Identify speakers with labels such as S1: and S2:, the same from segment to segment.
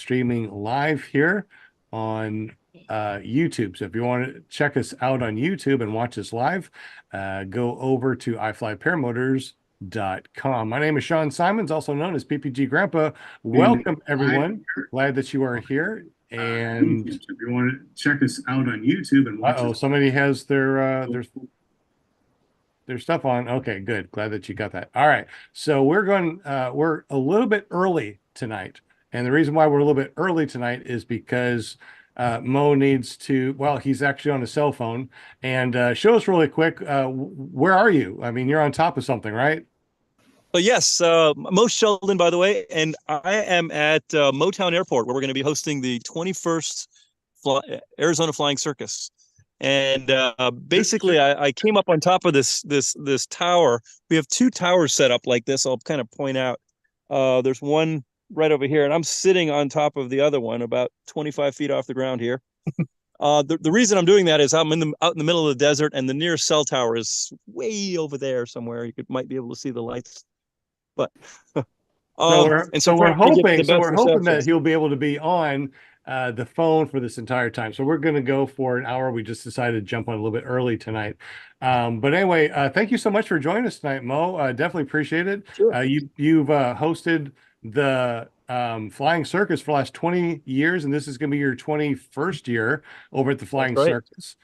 S1: streaming live here on YouTube. So if you want to check us out on YouTube and watch us live, go over to iflyparamotors.com. My name is Sean Symons, also known as PPG Grandpa. Welcome, everyone. Glad that you are here. And if you want to check us out on YouTube and watch us. Somebody has their stuff on. Okay, good. Glad that you got that. All right. So we're a little bit early tonight. And the reason why we're a little bit early tonight is because Mo needs to, well, he's actually on a cell phone. And show us really quick, where are you? I mean, you're on top of something, right?
S2: But yes, Mo Sheldon, by the way, and I am at Motown Airport, where we're going to be hosting the 21st Arizona Flying Circus. And basically, I came up on top of this tower. We have two towers set up like this. I'll kind of point out. There's one right over here, and I'm sitting on top of the other one, about 25 feet off the ground here. The reason I'm doing that is I'm out in the middle of the desert, and the nearest cell tower is way over there somewhere. You might be able to see the lights. But
S1: so we're hoping that he'll be able to be on the phone for this entire time. So we're going to go for an hour. We just decided to jump on a little bit early tonight. But anyway, thank you so much for joining us tonight, Mo. Definitely appreciate it.
S2: Sure.
S1: You've hosted the Flying Circus for the last 20 years, and this is going to be your 21st year over at the Flying Circus.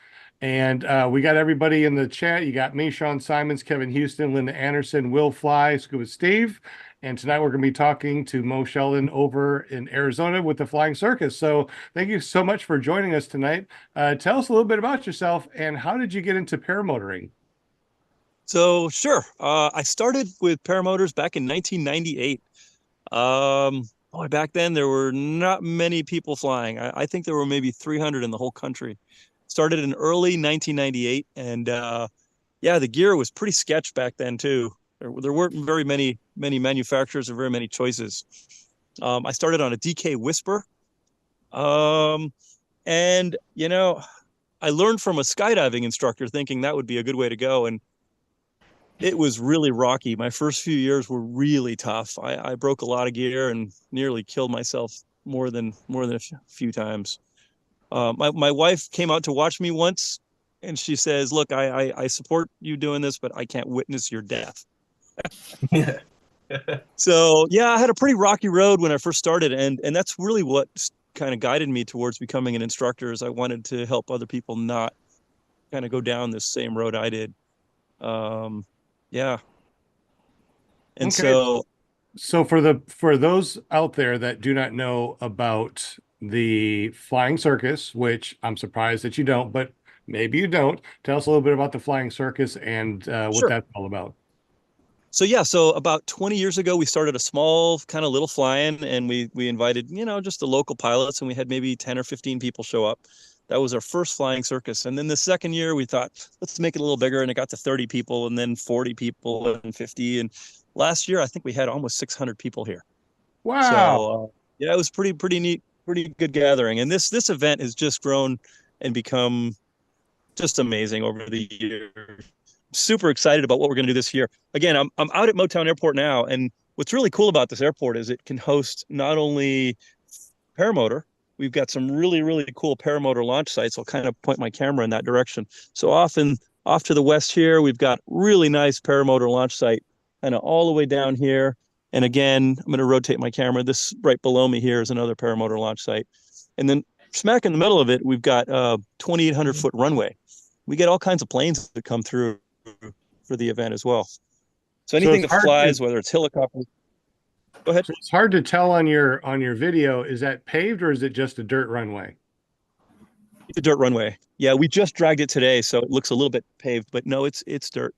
S1: And we got everybody in the chat. You got me, Sean Symons, Kevin Houston, Linda Anderson, Will Fly, Scuba Steve. And tonight we're going to be talking to Mo Sheldon over in Arizona with the Flying Circus. So thank you so much for joining us tonight. Tell us a little bit about yourself and how did you get into paramotoring?
S2: So sure. I started with paramotors back in 1998. Boy, back then there were not many people flying. I think there were maybe 300 in the whole country. Started in early 1998, and yeah, the gear was pretty sketch back then too. There weren't very many manufacturers or very many choices. I started on a DK Whisper, and you know, I learned from a skydiving instructor, thinking that would be a good way to go, and it was really rocky. My first few years were really tough. I broke a lot of gear and nearly killed myself more than a few times. My wife came out to watch me once, and she says, "Look, I support you doing this, but I can't witness your death." So yeah, I had a pretty rocky road when I first started, and that's really what kind of guided me towards becoming an instructor. Is I wanted to help other people not kind of go down this same road I did. Yeah. And
S1: okay. So for those out there that do not know about the Flying Circus, which I'm surprised that you don't, but maybe you don't, tell us a little bit about the Flying Circus and what
S2: Sure.
S1: that's all about.
S2: So yeah, so about 20 years ago, we started a small kind of little fly-in, and we invited, just the local pilots, and we had maybe 10 or 15 people show up. That was our first Flying Circus. And then the second year we thought, let's make it a little bigger, and it got to 30 people, and then 40 people, and 50. And last year, I think we had almost 600 people here.
S1: Wow.
S2: So yeah, it was pretty neat, pretty good gathering. And this event has just grown and become just amazing over the years. Super excited about what we're going to do this year. Again, I'm out at Motown Airport now, and what's really cool about this airport is it can host not only paramotor. We've got some really cool paramotor launch sites. I'll kind of point my camera in that direction. So off to the west here, we've got really nice paramotor launch site, kind of all the way down here. And again, I'm going to rotate my camera. This right below me here is another paramotor launch site, and then smack in the middle of it, we've got 2,800-foot runway. We get all kinds of planes that come through for the event as well. So anything that flies, whether it's helicopters. Go ahead.
S1: So it's hard to tell on your video. Is that paved or is it just a dirt runway?
S2: It's a dirt runway. Yeah, we just dragged it today, so it looks a little bit paved, but no, it's dirt.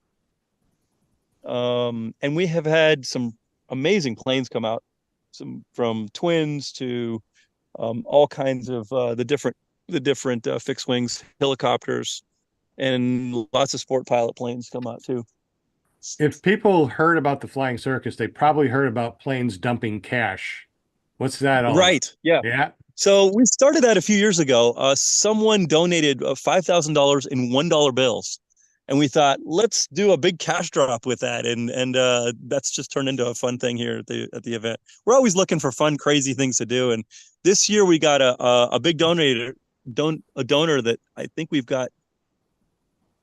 S2: And we have had some amazing planes come out, some from twins to all kinds of the different fixed wings, helicopters, and lots of sport pilot planes come out too.
S1: If people heard about the Flying Circus, they probably heard about planes dumping cash. What's that all
S2: right
S1: about?
S2: Yeah.
S1: Yeah.
S2: So we started that a few years ago. Someone donated $5,000 in $1 bills, And we thought, let's do a big cash drop with that, and that's just turned into a fun thing here at the event. We're always looking for fun, crazy things to do, and this year we got a big donor that I think we've got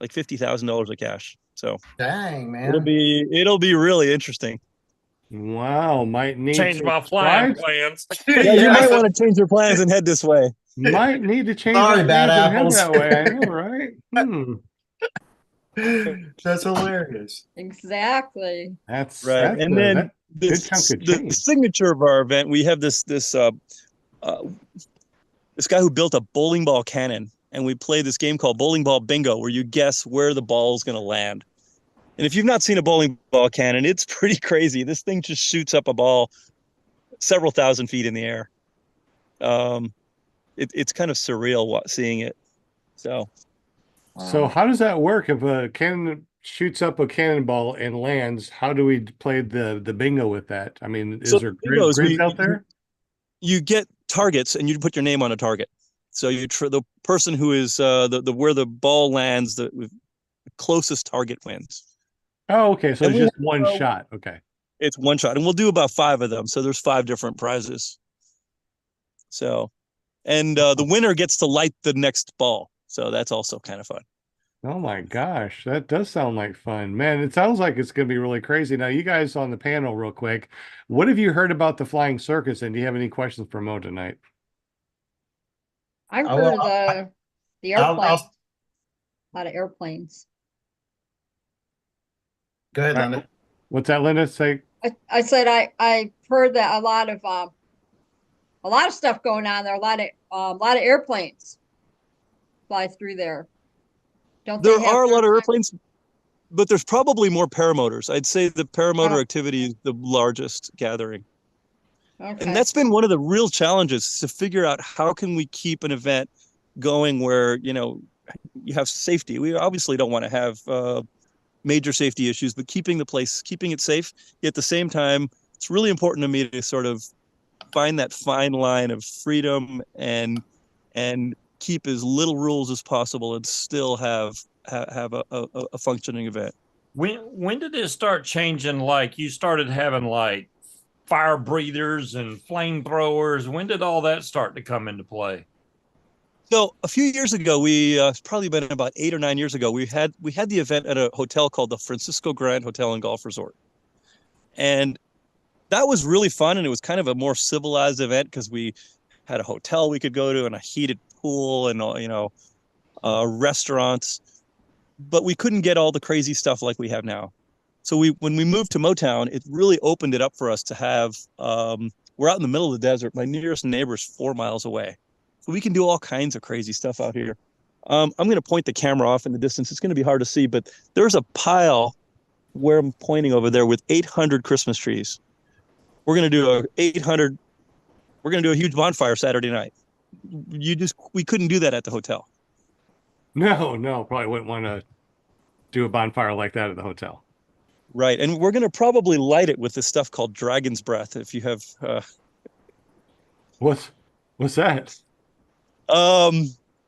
S2: like $50,000 of cash. So
S3: dang, man,
S2: it'll be really interesting.
S1: Wow, might need
S4: change
S1: to
S4: my flying plans.
S2: Yeah, you might want to change your plans and head this way.
S1: Might need to change
S3: Sorry,
S1: our
S3: bad
S1: plans and head
S3: apples.
S1: that way. I know, right?
S3: That's hilarious.
S5: Exactly.
S1: That's
S2: right.
S1: That's
S2: and then
S1: good chunk of
S2: the
S1: change.
S2: signature of our event, we have this guy who built a bowling ball cannon, and we play this game called Bowling Ball Bingo, where you guess where the ball is going to land. And if you've not seen a bowling ball cannon, it's pretty crazy. This thing just shoots up a ball several thousand feet in the air. It's kind of surreal seeing it. So
S1: how does that work? If a cannon shoots up a cannonball and lands, how do we play the bingo with that? I mean, is there grids out there?
S2: You get targets, and you put your name on a target. So the person who is where the ball lands, the closest target wins.
S1: Oh, okay. So it's just one shot. Okay.
S2: It's one shot, and we'll do about 5 of them. So there's 5 different prizes. So, and the winner gets to light the next ball. So that's also kind of fun.
S1: Oh my gosh, that does sound like fun, man. It sounds like it's going to be really crazy. Now, you guys on the panel, real quick, what have you heard about the Flying Circus, and do you have any questions for Mo tonight?
S5: I've heard the airplanes. A lot of airplanes.
S3: Go ahead, Linda.
S1: What's that, Linda? Say.
S5: I said I heard that a lot of stuff going on there. A lot of airplanes fly through there.
S2: There are a lot of airplanes, but there's probably more paramotors. I'd say the paramotor activity is the largest gathering. Okay. And that's been one of the real challenges, to figure out how can we keep an event going where, you have safety. We obviously don't want to have major safety issues, but keeping it safe. Yet at the same time, it's really important to me to sort of find that fine line of freedom and keep as little rules as possible and still have a functioning event.
S4: When did it start changing? Like, you started having like fire breathers and flamethrowers. When did all that start to come into play?
S2: So a few years ago, we probably been about 8 or 9 years ago, we had the event at a hotel called the Francisco Grand Hotel and Golf Resort, and that was really fun. And it was kind of a more civilized event because we had a hotel we could go to and a heated pool and restaurants, but we couldn't get all the crazy stuff like we have now. So when we moved to Motown, it really opened it up for us to have. We're out in the middle of the desert. My nearest neighbor is 4 miles away. So we can do all kinds of crazy stuff out here. I'm going to point the camera off in the distance. It's going to be hard to see, but there's a pile where I'm pointing over there with 800 Christmas trees. We're going to do we're going to do a huge bonfire Saturday night. We couldn't do that at the hotel.
S1: No, probably wouldn't want to do a bonfire like that at the hotel.
S2: Right. And we're going to probably light it with this stuff called Dragon's Breath. If you have,
S1: what's that?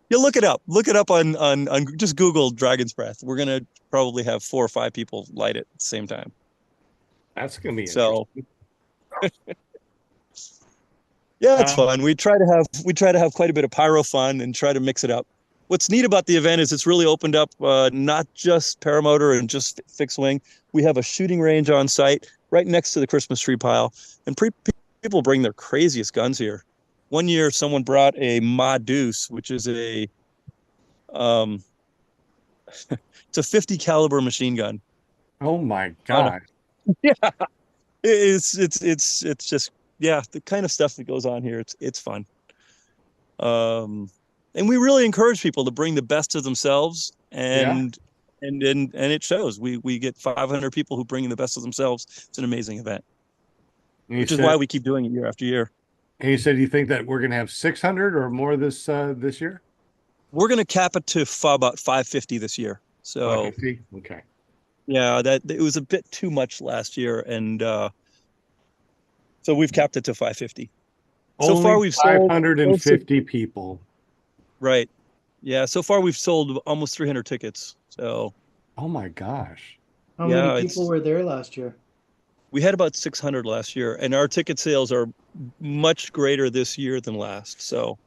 S2: You'll look it up on just Google Dragon's Breath. We're going to probably have 4 or 5 people light it at the same time.
S1: That's going to be
S2: so. Yeah, it's fun. We try to have quite a bit of pyro fun and try to mix it up. What's neat about the event is it's really opened up not just paramotor and just fixed wing. We have a shooting range on site right next to the Christmas tree pile, and people bring their craziest guns here. One year, someone brought a Ma Deuce, which is it's a 50 caliber machine gun.
S1: Oh my God!
S2: Yeah, it's just the kind of stuff that goes on here. It's fun. And we really encourage people to bring the best of themselves, and it shows. We get 500 people who bring the best of themselves. It's an amazing event, which is why we keep doing it year after year.
S1: And you said you think that we're going to have 600 or more this year?
S2: We're going to cap it to about 550 this year. So
S1: 550? Okay.
S2: Yeah, it was a bit too much last year, and so we've capped it to 550.
S1: So far, we've sold 550 people.
S2: Right. Yeah. So far, we've sold almost 300 tickets. So
S1: Oh my gosh.
S3: How
S2: Yeah,
S3: many people were there last year?
S2: we had about 600 last year, and our ticket sales are much greater this year than last. So,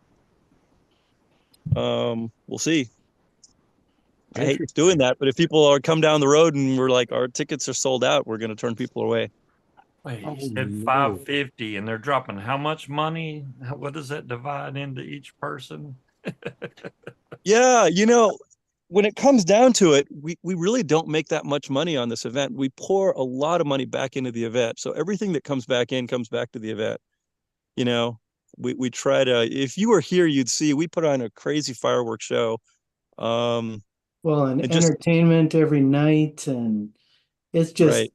S2: we'll see. I hate doing that, but if people are come down the road and we're like, our tickets are sold out, we're going to turn people away.
S4: Wait,
S1: Oh,
S4: you said
S1: no.
S4: 550 and they're dropping how much money? What does that divide into each person?
S2: Yeah, you know, when it comes down to it, we really don't make that much money on this event. We pour a lot of money back into the event. So everything that comes back in comes back to the event. You know, we try to, if you were here, you'd see we put on a crazy fireworks show. Um,
S3: Well, and
S2: and just
S3: entertainment every night, and it's just
S2: right,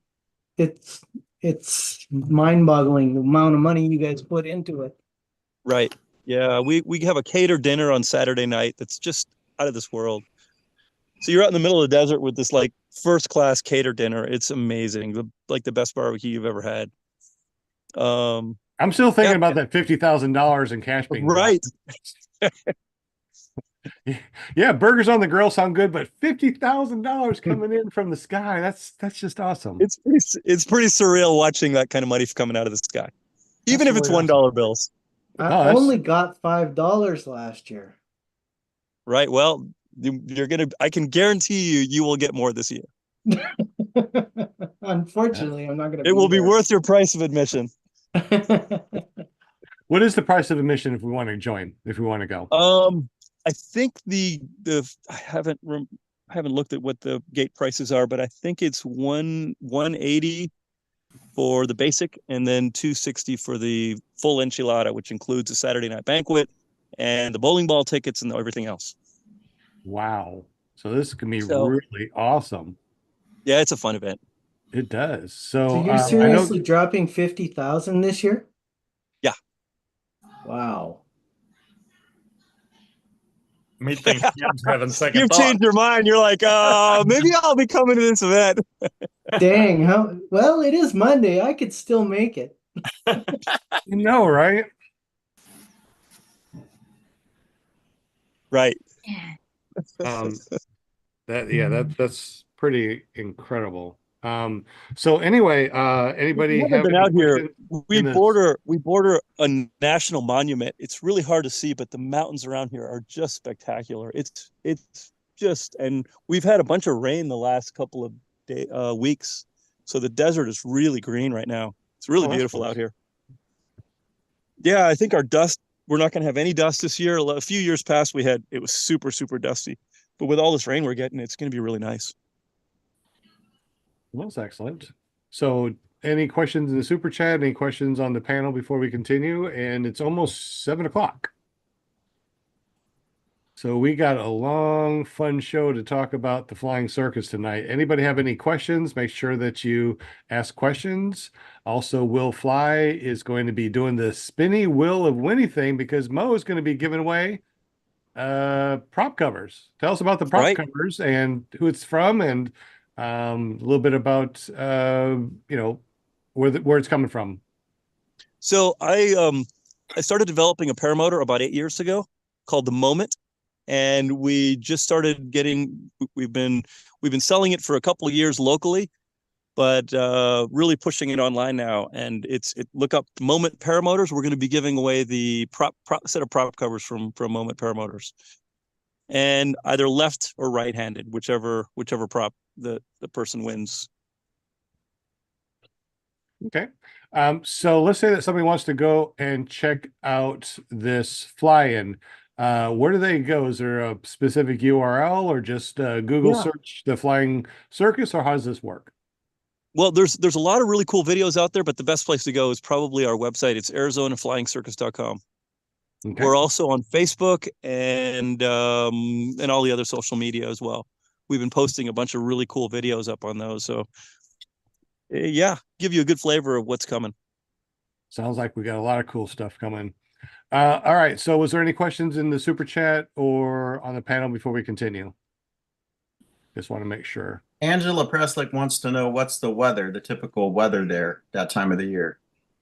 S3: it's mind-boggling the amount of money you guys put into it.
S2: right. Yeah, we have a catered dinner on Saturday night that's just out of this world. So you're out in the middle of the desert with this like first class catered dinner. It's amazing. The best barbecue you've ever had.
S1: I'm still thinking
S2: Yeah,
S1: about that $50,000 in cash being
S2: right.
S1: dropped. Yeah, burgers on the grill sound good, but $50,000 coming in from the sky, that's just awesome.
S2: It's pretty surreal watching that kind of money coming out of the sky, even if it's
S1: really
S2: $1
S1: awesome.
S2: bills.
S3: I only got $5 last year.
S2: Right. Well, I can guarantee you will get more this year.
S3: Unfortunately, I'm not going to
S2: It will be
S3: there.
S2: worth your price of admission.
S1: What is the price of admission if we want to join, if we want to go?
S2: I think I haven't looked at what the gate prices are, but I think it's 180 for the basic and then 260 for the full enchilada, which includes a Saturday night banquet and the bowling ball tickets and everything else.
S1: Wow. So this can be really awesome.
S2: Yeah, it's a fun event.
S1: It does. So
S3: you're seriously dropping 50,000 this year?
S2: Yeah.
S3: Wow.
S4: Me think Jim's having second
S2: You've
S4: thought.
S2: changed your mind. You're like, maybe I'll be coming to this event.
S3: Dang, well, it is Monday. I could still make it.
S1: You know, right?
S2: Right.
S1: That's pretty incredible. So anyway, anybody
S2: If you haven't
S1: have
S2: been
S1: any
S2: out here,
S1: questions
S2: we border a national monument. It's really hard to see, but the mountains around here are just spectacular. It's just, and we've had a bunch of rain the last couple of weeks, so the desert is really green right now. It's really beautiful out here. Yeah, I think our dust, we're not going to have any dust this year. A few years past, it was super, super dusty, but with all this rain we're getting, it's going to be really nice.
S1: Well, that's excellent. So any questions in the super chat? Any questions on the panel before we continue? And it's almost 7 o'clock. So we got a long, fun show to talk about the Flying Circus tonight. Anybody have any questions? Make sure that you ask questions. Also, Will Fly is going to be doing the spinny wheel of Winnie thing because Mo is going to be giving away prop covers. Tell us about the prop covers and who it's from and a little bit about where it's coming from.
S2: So I started developing a paramotor about 8 years ago called the Moment. And we just started we've been selling it for a couple of years locally, but really pushing it online now. And look up Moment Paramotors. We're going to be giving away the set of prop covers from Moment Paramotors, and either left or right-handed, whichever prop the person wins.
S1: Okay. So let's say that somebody wants to go and check out this fly-in. Where do they go? Is there a specific URL or just Google search the Flying Circus, or how does this work?
S2: Well, there's a lot of really cool videos out there, but the best place to go is probably our website. It's ArizonaFlyingCircus.com. Okay. We're also on Facebook and all the other social media as well. We've been posting a bunch of really cool videos up on those. So yeah, give you a good flavor of what's coming.
S1: Sounds like we got a lot of cool stuff coming. All right. So was there any questions in the super chat or on the panel before we continue? Just want to make sure.
S6: Angela Preslick wants to know what's the typical weather there that time of the year.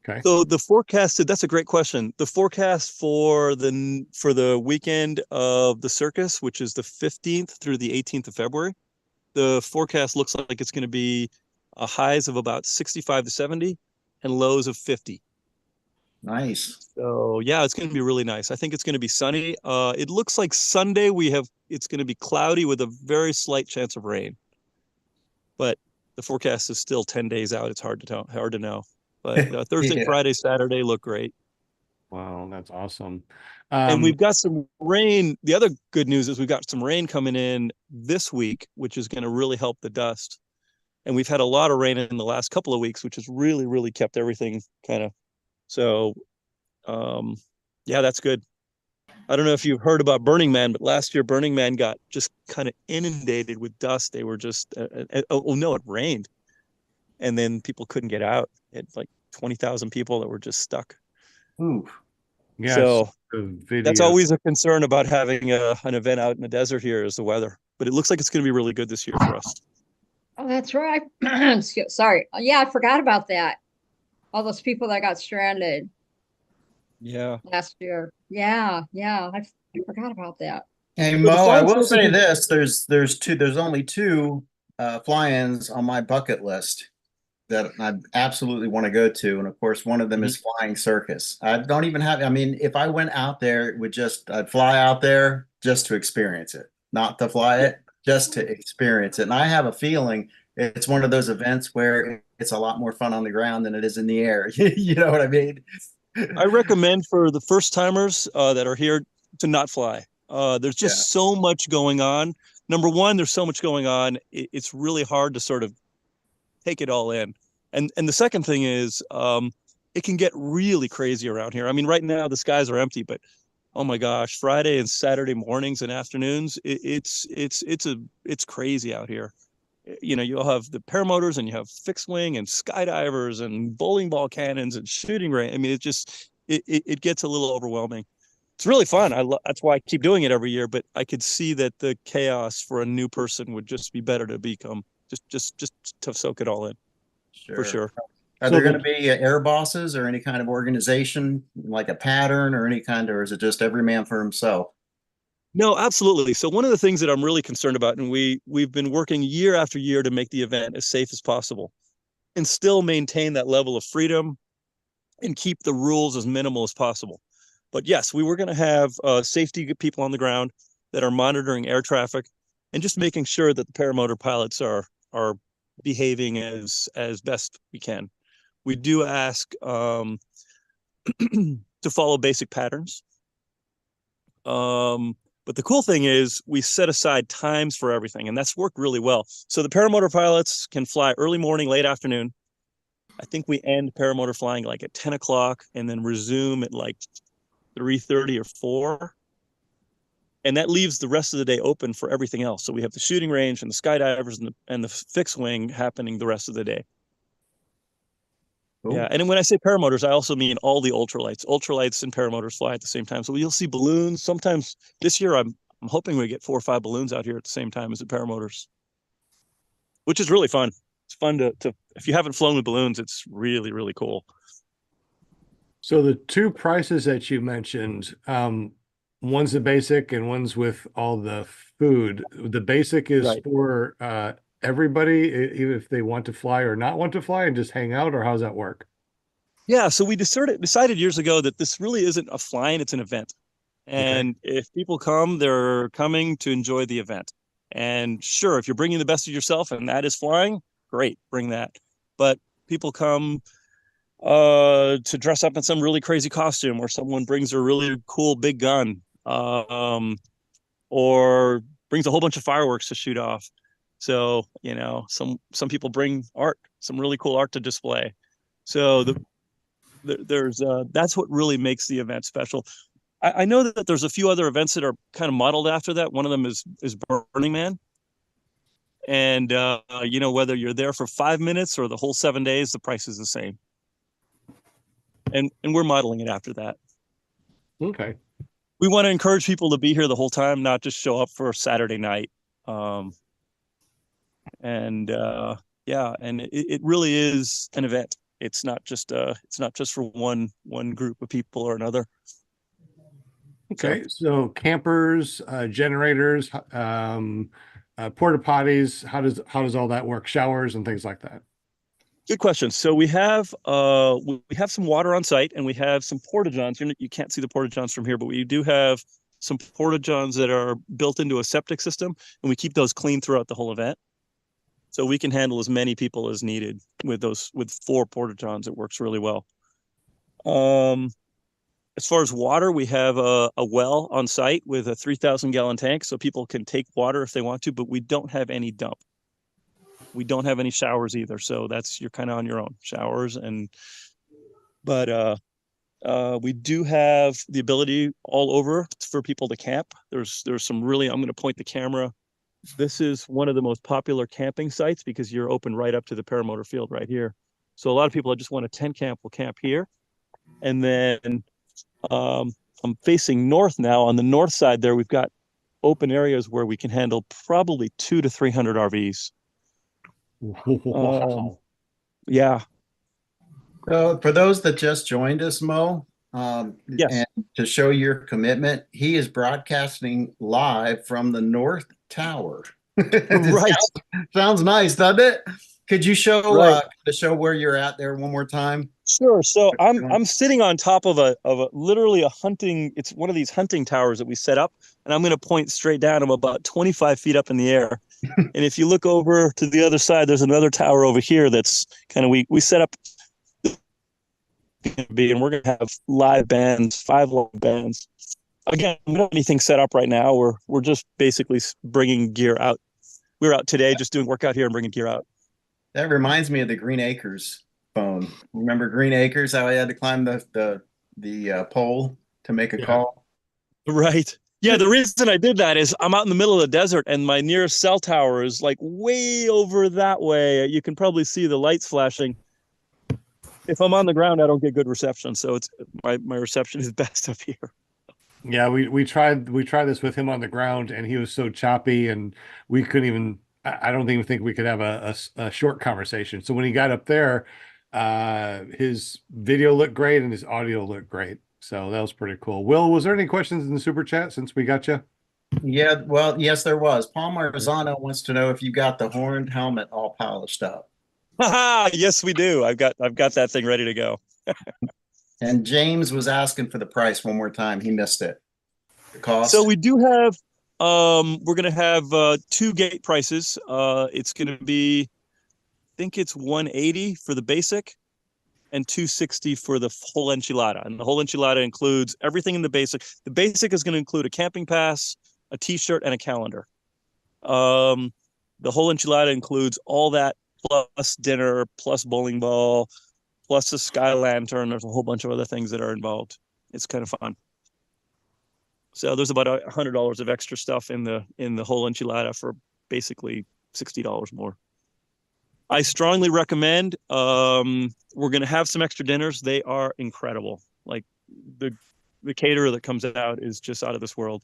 S2: Okay. So that's a great question. The forecast for the weekend of the circus, which is the 15th through the 18th of February, the forecast looks like it's going to be highs of about 65 to 70 and lows of 50.
S6: Nice.
S2: So yeah, it's going to be really nice. I think it's going to be sunny. It looks like Sunday it's going to be cloudy with a very slight chance of rain. But the forecast is still 10 days out. It's hard to know. But Thursday,
S6: Yeah.
S2: Friday, Saturday look great.
S1: Wow, that's awesome.
S2: And we've got some rain. The other good news is we've got some rain coming in this week, which is going to really help the dust. And we've had a lot of rain in the last couple of weeks, which has really, really kept everything kind of. So, yeah, that's good. I don't know if you've heard about Burning Man, but last year Burning Man got just kind of inundated with dust. They were just, oh no, it rained. And then people couldn't get out. It's like 20,000 people that were just stuck.
S6: Ooh.
S1: Yeah,
S2: So
S1: video.
S2: that's always a concern about having an event out in the desert here is the weather. But it looks like it's going to be really good this year for us.
S5: Oh, that's right. Sorry. Yeah, I forgot about that. All those people that got stranded
S2: Yeah.
S5: last year. Yeah, I forgot about that.
S6: Hey
S2: So the
S6: Mo, I
S2: flying
S6: will say
S2: circus
S6: this: there's only two fly-ins on my bucket list that I absolutely want to go to, and of course, one of them is Flying Circus. I don't even have. I mean, if I went out there, it would I'd fly out there just to experience it, not to fly it, just to experience it. And I have a feeling it's one of those events where it's a lot more fun on the ground than it is in the air. You know what I mean?
S2: I recommend for the first timers that are here to not fly. There's just so much going on. Number one, there's so much going on. It's really hard to sort of take it all in. And the second thing is it can get really crazy around here. I mean, right now the skies are empty, but oh my gosh, Friday and Saturday mornings and afternoons, it's crazy out here. You know, you'll have the paramotors and you have fixed wing and skydivers and bowling ball cannons and shooting range. I mean, it gets a little overwhelming. It's really fun. That's why I keep doing it every year, but I could see that the chaos for a new person would just be better to become just to soak it all in. For sure.
S6: Are there going to be air bosses or any kind of organization, like a pattern or any kind, or is it just every man for himself?
S2: No, absolutely. So one of the things that I'm really concerned about, and we've been working year after year to make the event as safe as possible and still maintain that level of freedom and keep the rules as minimal as possible. But yes, we were going to have safety people on the ground that are monitoring air traffic and just making sure that the paramotor pilots are behaving as best we can. We do ask to follow basic patterns. But the cool thing is we set aside times for everything, and that's worked really well. So the paramotor pilots can fly early morning, late afternoon. I think we end paramotor flying like at 10 o'clock and then resume at like 3:30 or 4. And that leaves the rest of the day open for everything else. So we have the shooting range and the skydivers and the fixed wing happening the rest of the day. Cool. Yeah, and then when I say paramotors, I also mean all the ultralights. Ultralights and paramotors fly at the same time. So you'll see balloons. Sometimes this year, I'm hoping we get 4 or 5 balloons out here at the same time as the paramotors, which is really fun. It's fun to if you haven't flown with balloons, it's really, really cool.
S1: So the two prices that you mentioned, one's the basic and one's with all the food. The basic is for everybody, even if they want to fly or not want to fly and just hang out, or how's that work?
S2: Yeah, so we decided years ago that this really isn't a flying, it's an event. And if people come, they're coming to enjoy the event. And sure, if you're bringing the best of yourself and that is flying, great, bring that. But people come to dress up in some really crazy costume, or someone brings a really cool big gun, or brings a whole bunch of fireworks to shoot off. So, you know, some people bring art, some really cool art to display. So there's that's what really makes the event special. I know that there's a few other events that are kind of modeled after that. One of them is Burning Man. And, you know, whether you're there for 5 minutes or the whole 7 days, the price is the same. And we're modeling it after that.
S1: Okay.
S2: We want to encourage people to be here the whole time, not just show up for a Saturday night. Yeah, and it really is an event. It's not just for one group of people or another.
S1: Okay, so campers, generators, porta potties? How does all that work? Showers and things like that.
S2: Good question. So we have some water on site, and we have some porta-johns. You can't see the porta-johns from here, but we do have some porta-johns that are built into a septic system, and we keep those clean throughout the whole event. So we can handle as many people as needed with 4 porta-johns. It works really well. As far as water, we have a well on site with a 3,000-gallon tank, so people can take water if they want to, but we don't have any dump. We don't have any showers either, so you're kind of on your own. Showers but we do have the ability all over for people to camp. There's some really, I'm going to point the camera. This is one of the most popular camping sites because you're open right up to the paramotor field right here. So a lot of people that just want a tent camp will camp here. And then I'm facing north now. On the north side there, we've got open areas where we can handle probably 200 to 300 RVs.
S1: Wow.
S2: Yeah.
S6: So for those that just joined us, Mo,
S2: Yes.
S6: and to show your commitment, he is broadcasting live from the North Tower.
S2: Right.
S6: Sounds nice, doesn't it? Could you show
S2: Right.
S6: where you're at there one more time?
S2: Sure. So I'm sitting on top of literally a hunting. It's one of these hunting towers that we set up, and I'm going to point straight down. I'm about 25 feet up in the air. And if you look over to the other side, there's another tower over here that's kind of, we set up, and we're going to have live bands, 5 live bands. Again, we don't have anything set up right now. We're just basically bringing gear out. We were out today just doing workout here and bringing gear out.
S6: That reminds me of the Green Acres phone. Remember Green Acres, how I had to climb the pole to make a call?
S2: Right. Yeah, the reason I did that is I'm out in the middle of the desert, and my nearest cell tower is like way over that way. You can probably see the lights flashing. If I'm on the ground, I don't get good reception, so it's my reception is best up here.
S1: Yeah, we tried this with him on the ground, and he was so choppy, and we couldn't even. I don't even think we could have a short conversation. So when he got up there, his video looked great and his audio looked great. So that was pretty cool. Will, was there any questions in the super chat since we got you?
S6: Yeah, well, yes, there was. Palm Arizona wants to know if you got the horned helmet all polished up.
S2: Yes, we do. I've got that thing ready to go.
S6: And James was asking for the price one more time. He missed it. The cost.
S2: So we do have we're gonna have 2 gate prices. It's gonna be, I think it's $180 for the basic and $260 for the whole enchilada. And the whole enchilada includes everything in the basic. The basic is going to include a camping pass, a t-shirt, and a calendar. The whole enchilada includes all that plus dinner, plus bowling ball, plus a sky lantern. There's a whole bunch of other things that are involved. It's kind of fun. So there's about $100 of extra stuff in the whole enchilada for basically $60 more. I strongly recommend. We're going to have some extra dinners. They are incredible. Like the caterer that comes out is just out of this world.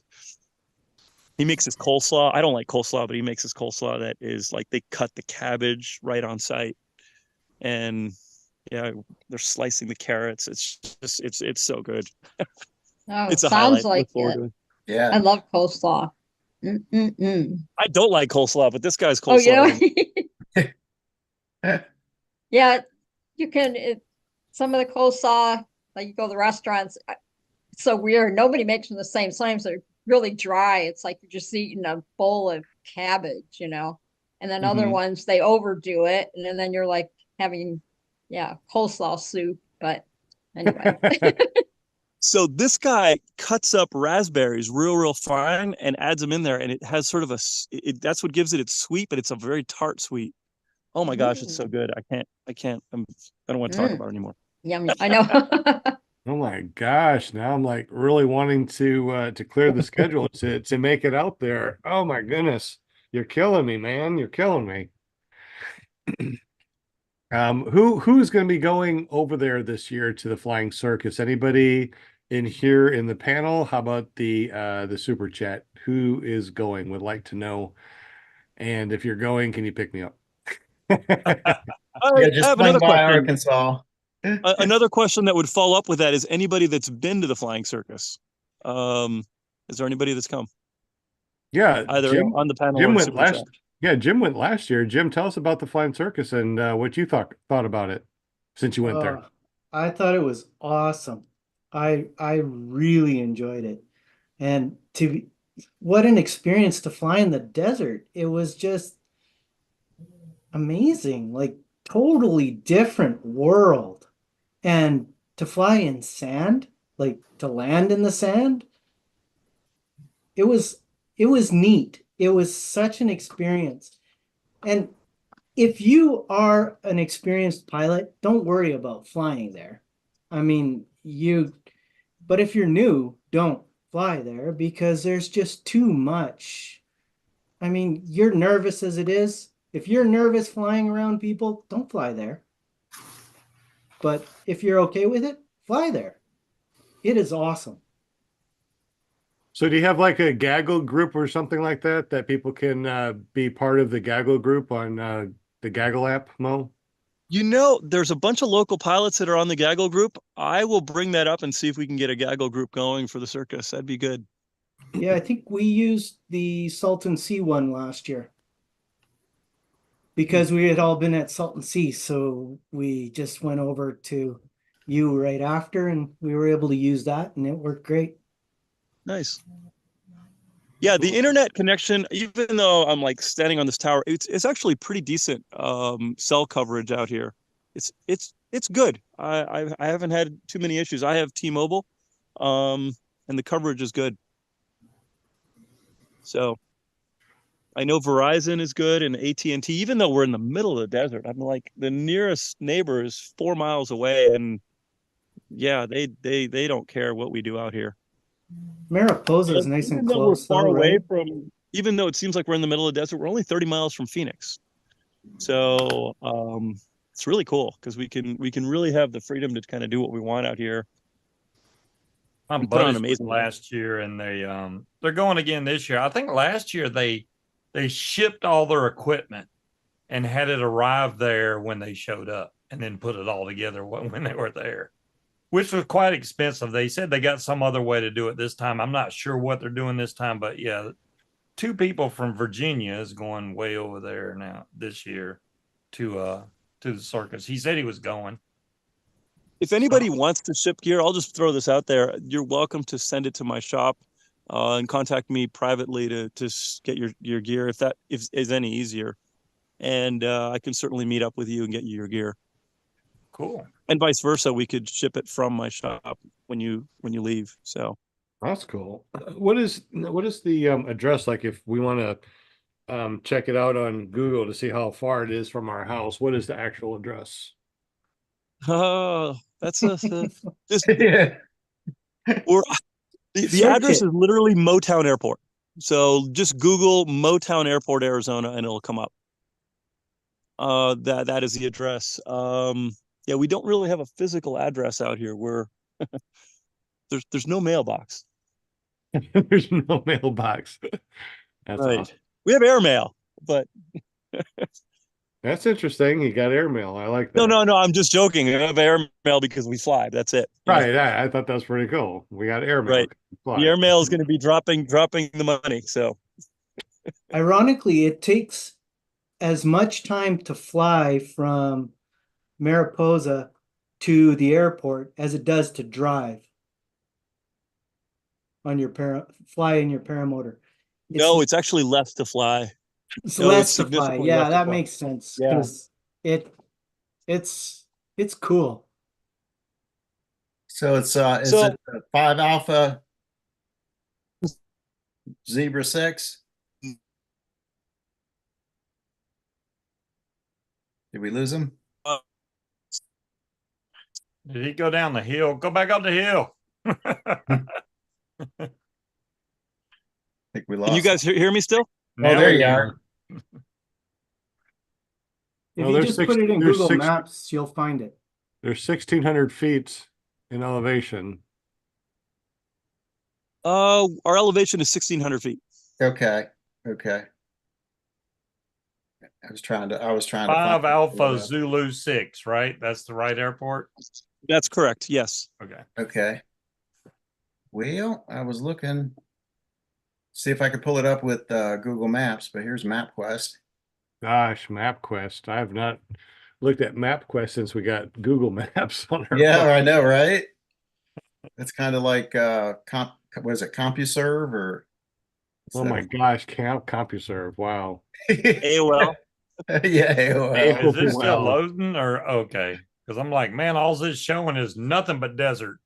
S2: He makes his coleslaw. I don't like coleslaw, but he makes his coleslaw that is like they cut the cabbage right on site, and yeah, they're slicing the carrots. It's just it's so good.
S5: Oh,
S2: It's a
S5: sounds
S2: highlight.
S5: like
S2: Look forward
S5: it.
S2: to it.
S6: Yeah.
S5: I love coleslaw.
S2: I don't like coleslaw, but this guy's
S5: Oh, you
S2: coleslaw.
S5: know? Yeah, you can. Some of the coleslaw, like you go to the restaurants, it's so weird. Nobody makes them the same. Sometimes they're really dry. It's like you're just eating a bowl of cabbage, you know. And then other ones, they overdo it, and then you're like having, coleslaw soup. But anyway.
S2: So this guy cuts up raspberries real fine and adds them in there, and it has sort of that's what gives it its sweet, but it's a very tart sweet. Oh my gosh, it's so good. I don't want to talk about it anymore.
S5: Yummy. I know.
S1: Oh my gosh. Now I'm like really wanting to clear the schedule to make it out there. Oh my goodness. You're killing me, man. You're killing me. Who's going to be going over there this year to the Flying Circus? Anybody in here in the panel? How about the super chat? Who is going? Would like to know. And if you're going, can you pick me up?
S6: Yeah, just swing by Arkansas.
S2: Another question that would follow up with that is anybody that's been to the Flying Circus. Is there anybody that's come?
S1: Yeah,
S2: either
S1: Jim,
S2: on the panel
S1: Jim
S2: or
S1: went
S2: super chat.
S1: last. Yeah, Jim went last year. Jim, tell us about the Flying Circus and what you thought about it since you went there.
S3: I thought it was awesome. I really enjoyed it. And what an experience to fly in the desert. It was just amazing, like totally different world. And to fly in sand, like to land in the sand, it was neat. It was such an experience. And if you are an experienced pilot, don't worry about flying there. I mean, but if you're new, don't fly there because there's just too much. I mean, you're nervous as it is. If you're nervous flying around people, don't fly there. But if you're okay with it, fly there. It is awesome.
S1: So do you have like a gaggle group or something like that people can be part of the gaggle group on the Gaggle app, Mo?
S2: You know, there's a bunch of local pilots that are on the Gaggle group. I will bring that up and see if we can get a Gaggle group going for the circus. That'd be good.
S3: Yeah, I think we used the Salton Sea one last year because we had all been at Salton Sea. So we just went over to you right after and we were able to use that and it worked great.
S2: Nice. Yeah, the internet connection, even though I'm like standing on this tower, it's actually pretty decent cell coverage out here. It's good. I haven't had too many issues. I have T-Mobile, and the coverage is good. So I know Verizon is good and AT&T, even though we're in the middle of the desert. I'm like the nearest neighbor is 4 miles away, and yeah, they don't care what we do out here.
S3: Mariposa is nice and close,
S2: far
S3: though,
S2: away
S3: right?
S2: from, even though it seems like we're in the middle of the desert, we're only 30 miles from Phoenix. So it's really cool because we can really have the freedom to kind of do what we want out here.
S4: My buddies went last year, and they're going again this year. I think last year they shipped all their equipment and had it arrive there when they showed up, and then put it all together when they were there, which was quite expensive. They said they got some other way to do it this time. I'm not sure what they're doing this time, but yeah, 2 people from Virginia is going way over there now this year to the circus. He said he was going.
S2: If anybody wants to ship gear, I'll just throw this out there. You're welcome to send it to my shop and contact me privately to get your gear if that is any easier. And I can certainly meet up with you and get you your gear.
S4: Cool.
S2: And vice versa, we could ship it from my shop when you leave. So
S1: that's cool. What is the address like if we want to check it out on Google to see how far it is from our house? What is the actual address?
S2: Oh, that's this.
S1: Yeah.
S2: The address is literally Motown Airport. So just Google Motown Airport, Arizona, and it'll come up. That is the address. Yeah, we don't really have a physical address out here. There's no mailbox.
S1: There's no mailbox. That's
S2: right.
S1: awesome.
S2: We have airmail, but
S1: that's interesting. You got airmail. I like that.
S2: No. I'm just joking. We have airmail because we fly. That's it.
S1: Right. I thought that was pretty cool. We got airmail.
S2: Right. The airmail is going to be dropping the money. So,
S3: ironically, it takes as much time to fly from Mariposa to the airport as it does to drive on your fly in your paramotor.
S2: It's actually less to fly.
S3: It's less to fly. Yeah, that makes sense because it's cool.
S6: So is it 5 Alpha Zebra 6? Did we lose him?
S4: Did he go down the hill? Go back up the hill.
S6: I think we lost.
S2: Can you guys hear me still?
S6: Oh, there you are.
S3: If you just put it in Google Maps, you'll find it.
S1: There's 1,600 feet in elevation.
S2: Our elevation is 1,600 feet.
S6: Okay. I was trying to
S4: 5 Alpha Zulu 6, right? That's the right airport?
S2: That's correct. Yes.
S4: Okay.
S6: Okay. Well, I was looking. see if I could pull it up with Google Maps, but here's MapQuest.
S1: Gosh, MapQuest. I have not looked at MapQuest since we got Google Maps on our
S6: Yeah,
S1: phone.
S6: I know, right? It's kind of like what is it, CompuServe or
S1: Oh my gosh, CompuServe. Wow.
S2: AOL.
S6: Yeah, well,
S4: Is this still
S1: Well.
S4: loading or okay? Because I'm like, man, all this showing is nothing but desert.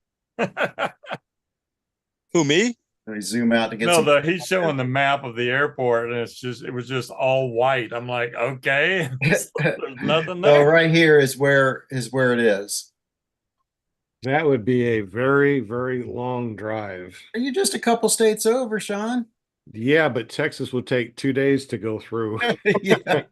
S2: Who, me?
S6: let me zoom out to get
S4: No,
S6: some.
S4: he's showing the map of the airport, and it was just all white. I'm like, okay, there's nothing
S6: So
S4: there.
S6: right here is where it is.
S1: That would be a very, very long drive.
S6: Are you just a couple states over, Sean?
S1: Yeah, but Texas would take 2 days to go through.
S6: Yeah.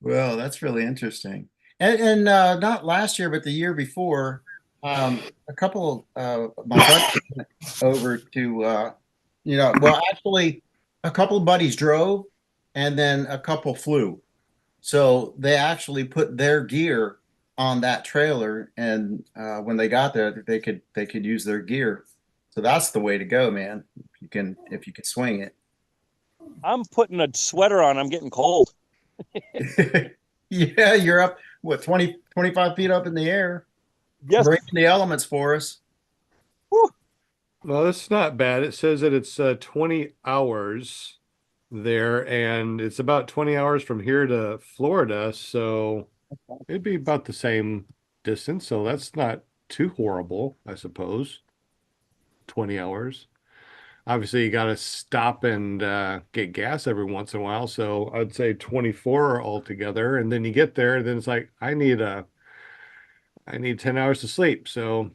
S6: Well, that's really interesting. And not last year, but the year before, a couple my buddies went over to well, actually a couple of buddies drove and then a couple flew. So they actually put their gear on that trailer, and when they got there, they could use their gear. So that's the way to go, man. If you can swing it.
S2: I'm putting a sweater on. I'm getting cold.
S6: Yeah, you're up, what, 20, 25 feet up in the air.
S2: Yes.
S6: Breaking the elements for us.
S1: Well, it's not bad. It says that it's 20 hours there, and it's about 20 hours from here to Florida. So it'd be about the same distance. So that's not too horrible, I suppose. 20 hours. Obviously, you got to stop and get gas every once in a while. So I'd say 24 altogether. And then you get there, and then it's like, I need 10 hours to sleep. So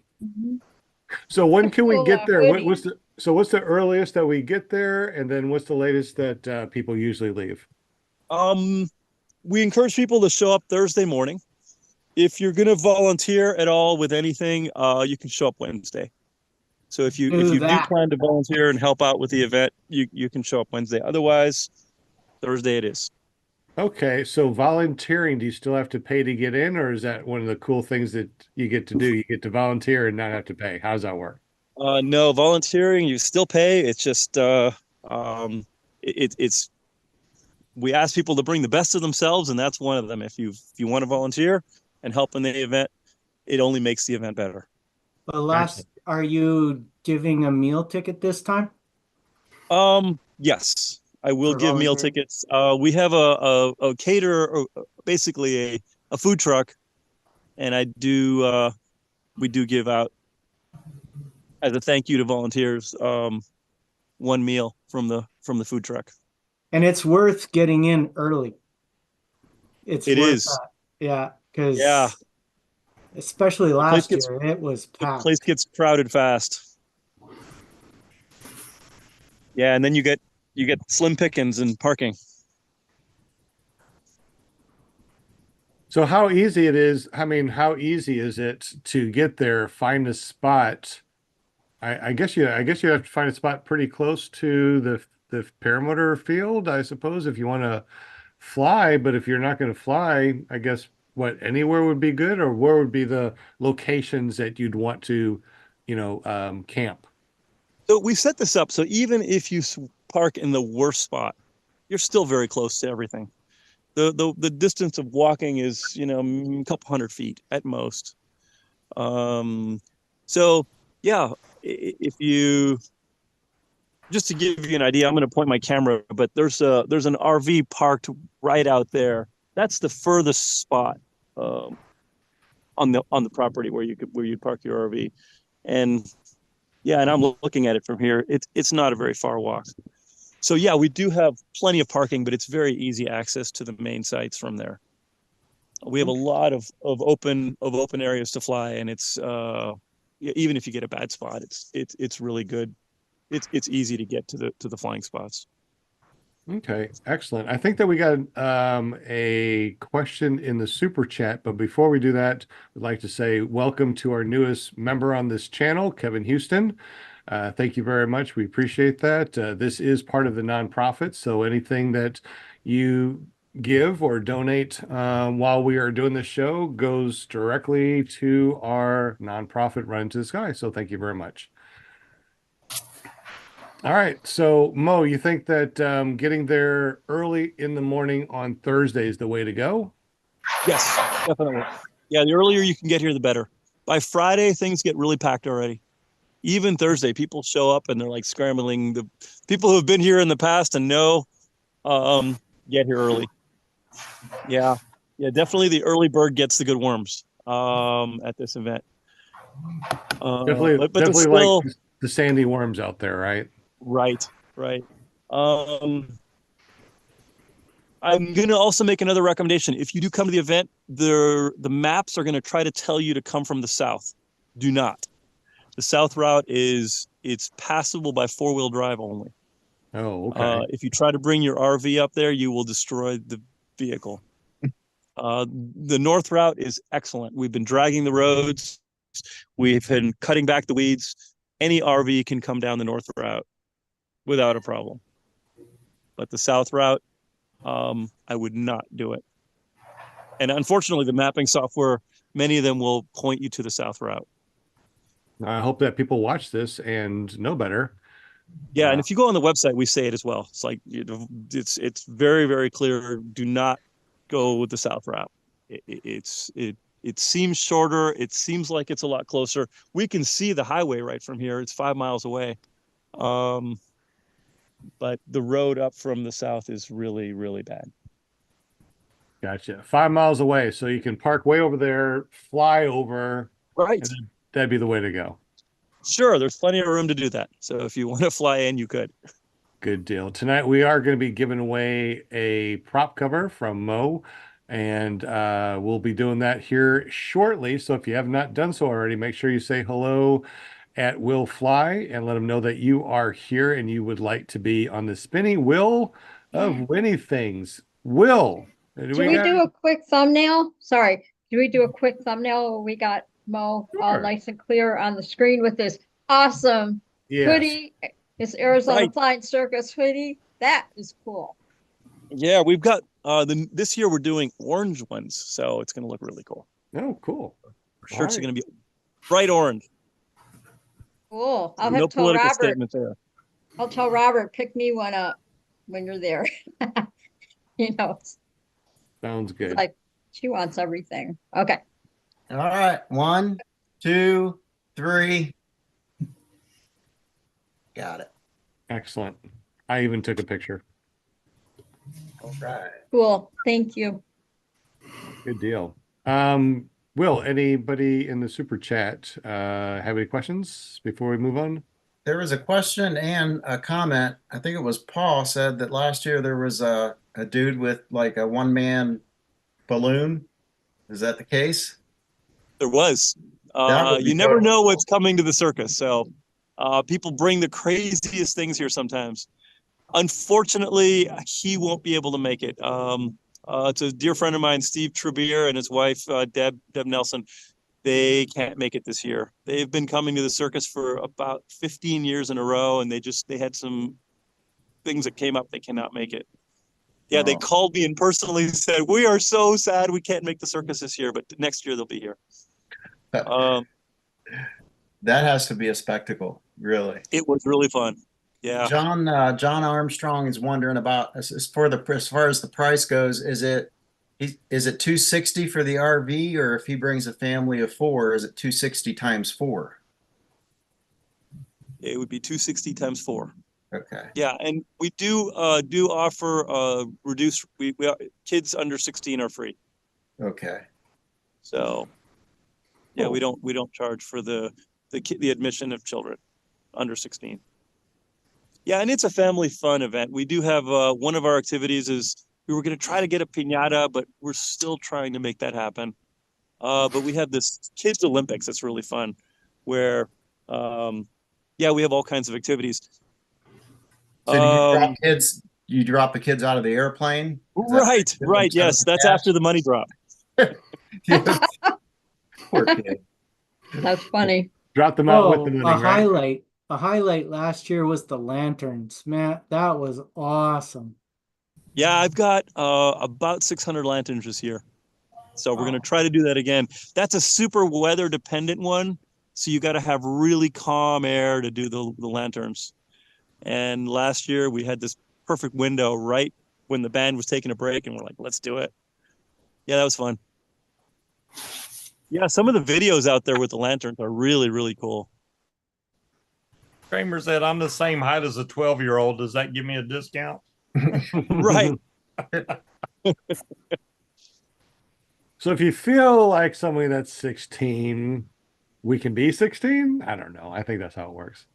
S1: when can we get there? What's the earliest that we get there? And then what's the latest that people usually leave?
S2: We encourage people to show up Thursday morning. If you're going to volunteer at all with anything, you can show up Wednesday. So if you do plan to volunteer and help out with the event, you can show up Wednesday. Otherwise, Thursday it is.
S1: Okay, so volunteering, do you still have to pay to get in, or is that one of the cool things that you get to do? You get to volunteer and not have to pay. How does that work?
S2: No, volunteering, you still pay. It's just it's we ask people to bring the best of themselves, and that's one of them. If you want to volunteer and help in the event, it only makes the event better.
S3: But are you giving a meal ticket this time?
S2: Yes, I will give meal tickets. We have a caterer, basically a food truck, and we do give out, as a thank you to volunteers, one meal from the food truck.
S3: And it's worth getting in early. It is. That. Yeah, because especially last year, it was packed.
S2: The place gets crowded fast. Yeah, and then you get slim pickings and parking.
S1: So how easy is it to get there, find a spot? I guess you have to find a spot pretty close to the paramotor field, I suppose, if you want to fly. But if you're not going to fly, I guess anywhere would be good, or where would be the locations that you'd want to, camp?
S2: So we set this up so even if you park in the worst spot, you're still very close to everything. The distance of walking is, a couple hundred feet at most. So yeah, if you, just to give you an idea, I'm going to point my camera, but there's an RV parked right out there. That's the furthest spot on the property where you park your RV, and I'm looking at it from here. It's not a very far walk. So yeah, we do have plenty of parking, but it's very easy access to the main sites from there. We have a lot of open areas to fly, and it's even if you get a bad spot, it's really good. It's easy to get to the flying spots.
S1: Okay, excellent. I think that we got a question in the super chat, but before we do that, we'd like to say welcome to our newest member on this channel, Kevin Houston. Thank you very much. We appreciate that. This is part of the nonprofit, so anything that you give or donate while we are doing this show goes directly to our nonprofit Run to the Sky. So thank you very much. All right. So Mo, you think that getting there early in the morning on Thursday is the way to go?
S2: Yes, definitely. Yeah, the earlier you can get here, the better. By Friday, things get really packed already. Even Thursday, people show up and they're like scrambling. The people who have been here in the past and know, um, get here early. Yeah, yeah, definitely the early bird gets the good worms at this event.
S1: Definitely,
S2: But there's
S1: definitely like
S2: still
S1: the sandy worms out there, right?
S2: right, right. Um, I'm gonna also make another recommendation. If you do come to the event, the maps are gonna try to tell you to come from the south. Do not. The south route it's passable by four-wheel drive only.
S1: Oh, okay.
S2: If you try to bring your RV up there, you will destroy the vehicle. The north route is excellent. We've been dragging the roads. We've been cutting back the weeds. Any RV can come down the north route without a problem. But the south route, I would not do it. And unfortunately, the mapping software, many of them will point you to the south route.
S1: I hope that people watch this and know better.
S2: Yeah, and if you go on the website, we say it as well. It's like, you know, it's very, very clear. Do not go with the south route. It seems shorter. It seems like it's a lot closer. We can see the highway right from here. It's 5 miles away. But the road up from the south is really, really bad.
S1: Gotcha. 5 miles away, so you can park way over there, fly over,
S2: Right.
S1: and that'd be the way to go.
S2: Sure, there's plenty of room to do that. So if you want to fly in, you could.
S1: Good deal. Tonight we are going to be giving away a prop cover from Mo, and we'll be doing that here shortly. So if you have not done so already, make sure you say hello at Will Fly and let them know that you are here and you would like to be on the spinning wheel of winning things. Will,
S5: Should we do a quick thumbnail? Sorry. Do we do a quick thumbnail where we got Mo all nice and clear on the screen with this awesome hoodie? It's Arizona Flying Circus hoodie. That is cool.
S2: Yeah, we've got this year we're doing orange ones, so it's going to look really cool.
S1: Oh, cool.
S2: Shirts are going to be bright orange.
S5: Cool. I'll
S2: no
S5: have to tell
S2: political
S5: Robert.
S2: statement there.
S5: I'll tell Robert, pick me one up when you're there. You know.
S1: Sounds good.
S5: Like she wants everything. Okay.
S6: All right. 1, 2, 3. Got it.
S1: Excellent. I even took a picture.
S6: All right.
S5: Cool. Thank you.
S1: Good deal. Will, anybody in the super chat have any questions before we move on?
S6: There was a question and a comment. I think it was Paul said that last year there was a dude with like a one-man balloon. Is that the case?
S2: There was. You never know what's coming to the circus. So people bring the craziest things here sometimes. Unfortunately, he won't be able to make it. It's a dear friend of mine, Steve Trebier, and his wife, Deb Nelson. They can't make it this year. They've been coming to the circus for about 15 years in a row, and they had some things that came up. They cannot make it. Yeah, they called me and personally said, "We are so sad we can't make the circus this year, but next year they'll be here."
S6: That has to be a spectacle, really.
S2: It was really fun. Yeah.
S6: John Armstrong is wondering about as far as the price goes, is it $260 for the RV, or if he brings a family of 4, is it $260 times 4?
S2: It would be $260 times 4.
S6: Okay.
S2: Yeah, and we do offer reduced. We kids under 16 are free.
S6: Okay.
S2: So, yeah, we don't charge for the admission of children under 16. Yeah, and it's a family fun event. We do have one of our activities is we were going to try to get a piñata, but we're still trying to make that happen. But we have this kids Olympics that's really fun, where we have all kinds of activities.
S6: So do you drop the kids out of the airplane?
S2: Right. Yes, that's after the money drop.
S6: Poor kid.
S5: That's funny.
S1: Drop them out with the money.
S3: A highlight last year was the lanterns. Man, that was awesome.
S2: Yeah, I've got about 600 lanterns this year. So we're going to try to do that again. That's a super weather dependent one. So you got to have really calm air to do the lanterns. And last year we had this perfect window right when the band was taking a break, and we're like, let's do it. Yeah, that was fun. Yeah, some of the videos out there with the lanterns are really, really cool.
S4: Kramer said, I'm the same height as a 12-year-old. Does that give me a discount?
S2: Right.
S1: So if you feel like somebody that's 16, we can be 16? I don't know. I think that's how it works.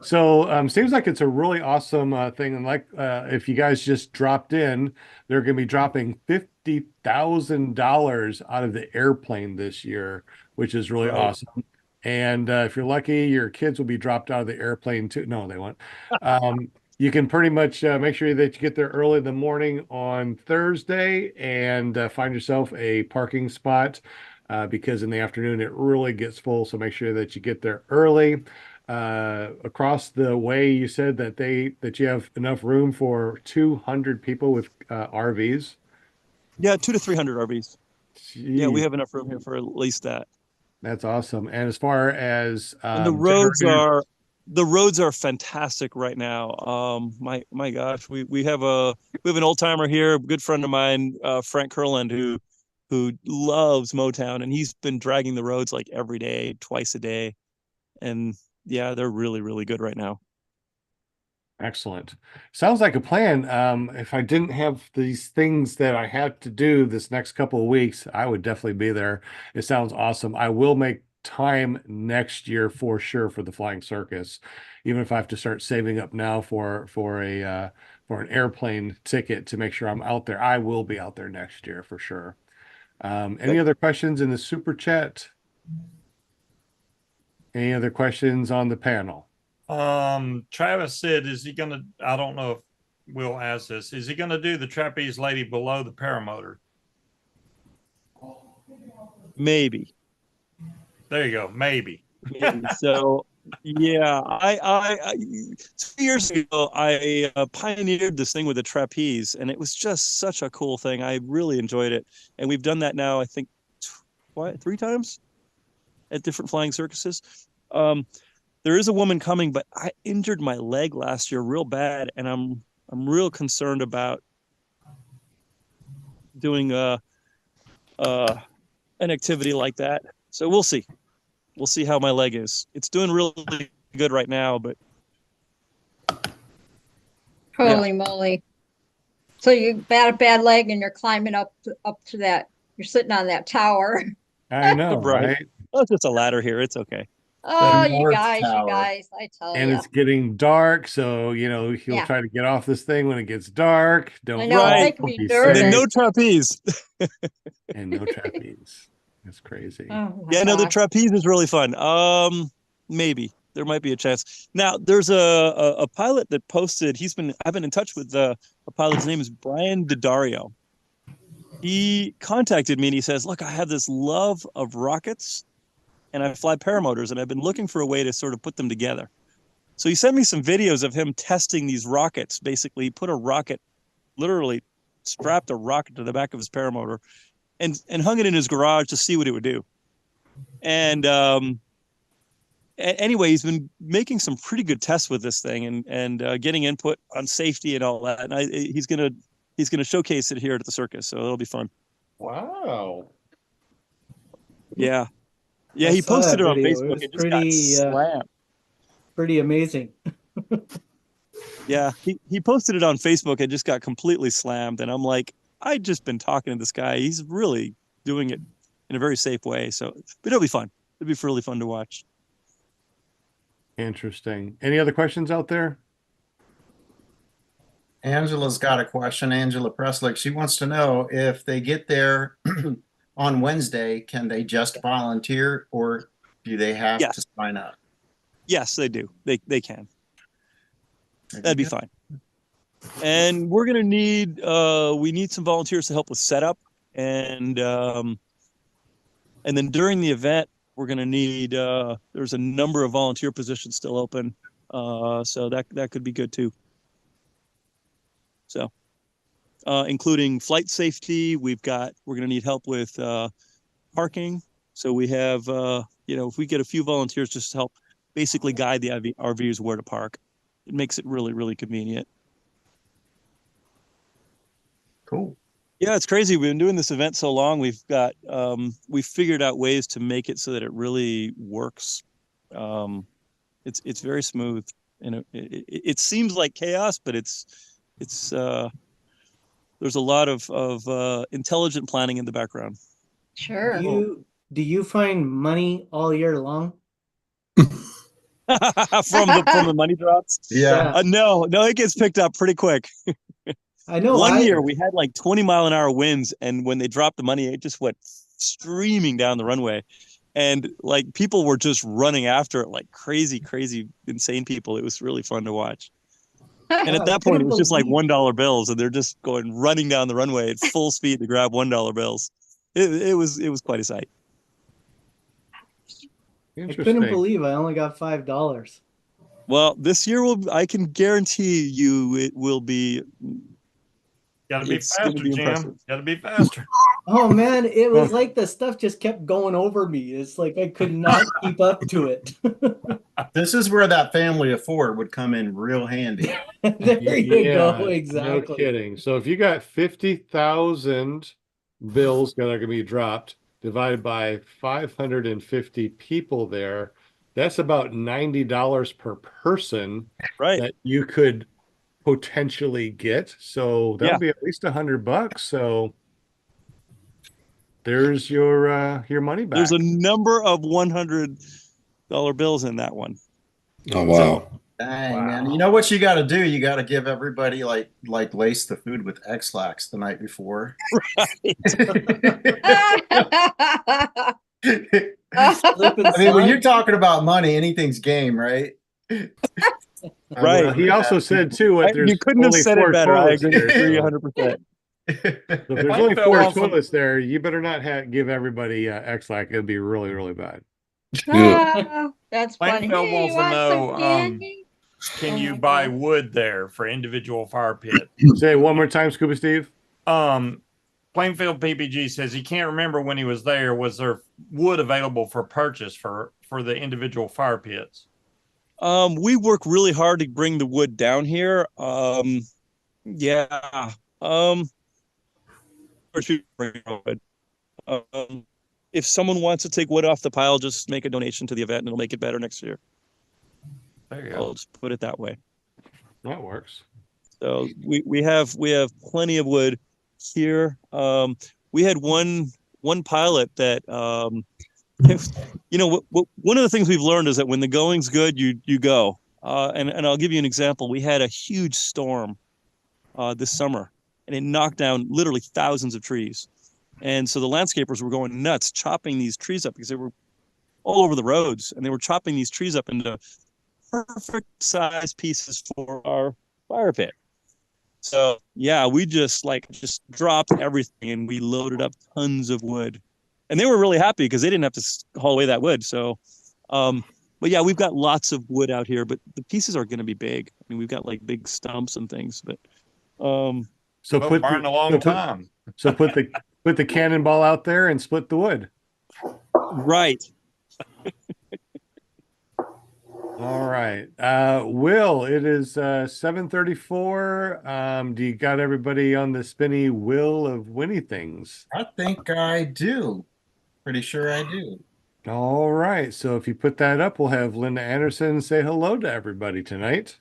S1: So seems like it's a really awesome thing. And like if you guys just dropped in, they're going to be dropping $50,000 out of the airplane this year, which is really awesome. And if you're lucky, your kids will be dropped out of the airplane too. No, they won't. You can pretty much make sure that you get there early in the morning on Thursday and find yourself a parking spot because in the afternoon it really gets full. So make sure that you get there early. Across the way, you said that you have enough room for 200 people with RVs.
S2: Yeah, 200 to 300 RVs.
S1: Jeez.
S2: Yeah, we have enough room here for at least that.
S1: That's awesome. And as far as
S2: and the roads are fantastic right now. My gosh, we have an old timer here, a good friend of mine, Frank Kurland, who loves Motown, and he's been dragging the roads like every day, twice a day, and yeah, they're really, really good right now.
S1: Excellent. Sounds like a plan. If I didn't have these things that I had to do this next couple of weeks, I would definitely be there. It sounds awesome. I will make time next year for sure for the Flying Circus, even if I have to start saving up now for an airplane ticket to make sure I'm out there. I will be out there next year for sure. Any other questions in the super chat? Any other questions on the panel?
S4: Travis said, I don't know if Will ask this, is he gonna do the trapeze lady below the paramotor?
S2: Maybe.
S4: There you go, maybe.
S2: So yeah, I 2 years ago I pioneered this thing with a trapeze, and it was just such a cool thing. I really enjoyed it, and we've done that now, I think, 3 times at different flying circuses. There is a woman coming, but I injured my leg last year real bad, and I'm real concerned about doing an activity like that. So we'll see. We'll see how my leg is. It's doing really good right now, but
S5: holy moly! So you got a bad leg, and you're climbing up to that. You're sitting on that tower.
S1: I know, right?
S2: Oh, it's just a ladder here. It's okay.
S5: Oh, you guys, I tell you.
S1: And it's getting dark, so he'll try to get off this thing when it gets dark.
S5: I know, make me nervous.
S2: And no trapeze.
S1: And no trapeze. That's crazy.
S5: Oh,
S2: yeah, no, the trapeze is really fun. Maybe there might be a chance. Now, there's a pilot that posted. I've been in touch with a pilot. His name is Brian Didario. He contacted me and he says, "Look, I have this love of rockets, and I fly paramotors, and I've been looking for a way to sort of put them together." So he sent me some videos of him testing these rockets. Basically, he put literally strapped a rocket to the back of his paramotor and hung it in his garage to see what it would do. And anyway, he's been making some pretty good tests with this thing and getting input on safety and all that. And he's gonna showcase it here at the circus, so it'll be fun.
S4: Wow.
S2: Yeah. Yeah, he posted it on Facebook.
S3: It just got slammed. Pretty amazing.
S2: Yeah, he posted it on Facebook and just got completely slammed. And I'm like, I've just been talking to this guy. He's really doing it in a very safe way. So, but it'll be fun. It'll be really fun to watch.
S1: Interesting. Any other questions out there?
S6: Angela's got a question. Angela Presslick. She wants to know if they get there on Wednesday, can they just volunteer or do they have to sign up?
S2: Yes, they do. They can. That'd be fine. And we're gonna need we need some volunteers to help with setup, and then during the event we're gonna need there's a number of volunteer positions still open, so that could be good too. So including flight safety, we're gonna need help with parking. So we have if we get a few volunteers just to help basically guide the RVs where to park. it makes it really, really convenient.
S6: Cool.
S2: Yeah, it's crazy. We've been doing this event so long. We've figured out ways to make it so that it really works. It's very smooth, and it seems like chaos, but it's there's a lot of intelligent planning in the background.
S5: Sure.
S3: Do you find money all year long?
S2: from the money drops?
S6: Yeah.
S2: No, it gets picked up pretty quick.
S3: I know.
S2: One year we had like 20-mile-an-hour winds, and when they dropped the money, it just went streaming down the runway, and like people were just running after it like crazy, insane people. It was really fun to watch. And at that point, it was just like $1 bills, and they're just running down the runway at full speed to grab $1 bills. It was quite a sight.
S3: I couldn't believe I only got $5.
S2: Well, this year I can guarantee you it will be.
S4: Gotta be faster, Jim. Gotta be faster.
S3: Oh man, it was like the stuff just kept going over me. It's like I could not keep up to it.
S6: This is where that family of 4 would come in real handy.
S3: There you go. Exactly.
S1: No kidding. So if you got 50,000 bills that are going to be dropped, divided by 550 people there, that's about $90 per person,
S2: right,
S1: that you could potentially get. So that'll be at least $100. So there's your money back.
S2: There's a number of $100 bills in that one.
S7: Oh wow.
S6: Dang, man. You know what you got to do? You got to give everybody like lace the food with X-Lax the night before. I mean, when you're talking about money, anything's game, right?
S2: Right.
S1: Well, he also said too,
S2: you couldn't have said it better. I agree 300%.
S1: So if there's only 4 toilets there, you better not give everybody X-Lax. It'll be really, really bad.
S5: That's funny.
S4: Plainfield wants to know, can you buy wood there for individual fire pit?
S1: Say it one more time, Scuba Steve.
S4: Plainfield PPG says he can't remember when he was there. Was there wood available for purchase for the individual fire pits?
S2: We work really hard to bring the wood down here. If someone wants to take wood off the pile, just make a donation to the event and it'll make it better next year.
S4: There you go.
S2: I'll just put it that way.
S1: That works.
S2: So we have plenty of wood here. We had one pilot that one of the things we've learned is that when the going's good, you go. And I'll give you an example. We had a huge storm this summer, and it knocked down literally thousands of trees. And so the landscapers were going nuts, chopping these trees up because they were all over the roads, and they were chopping these trees up into perfect size pieces for our fire pit. So yeah, we just dropped everything and we loaded up tons of wood, and they were really happy because they didn't have to haul away that wood. So, but yeah, we've got lots of wood out here, but the pieces are going to be big. I mean, we've got like big stumps and things, but
S1: so put the cannonball out there and split the wood.
S2: Right.
S1: All right. Will, it is 7:34. Do you got everybody on the spinny wheel of winning things?
S6: I think I do. Pretty sure I do.
S1: All right. So if you put that up, we'll have Linda Anderson say hello to everybody tonight.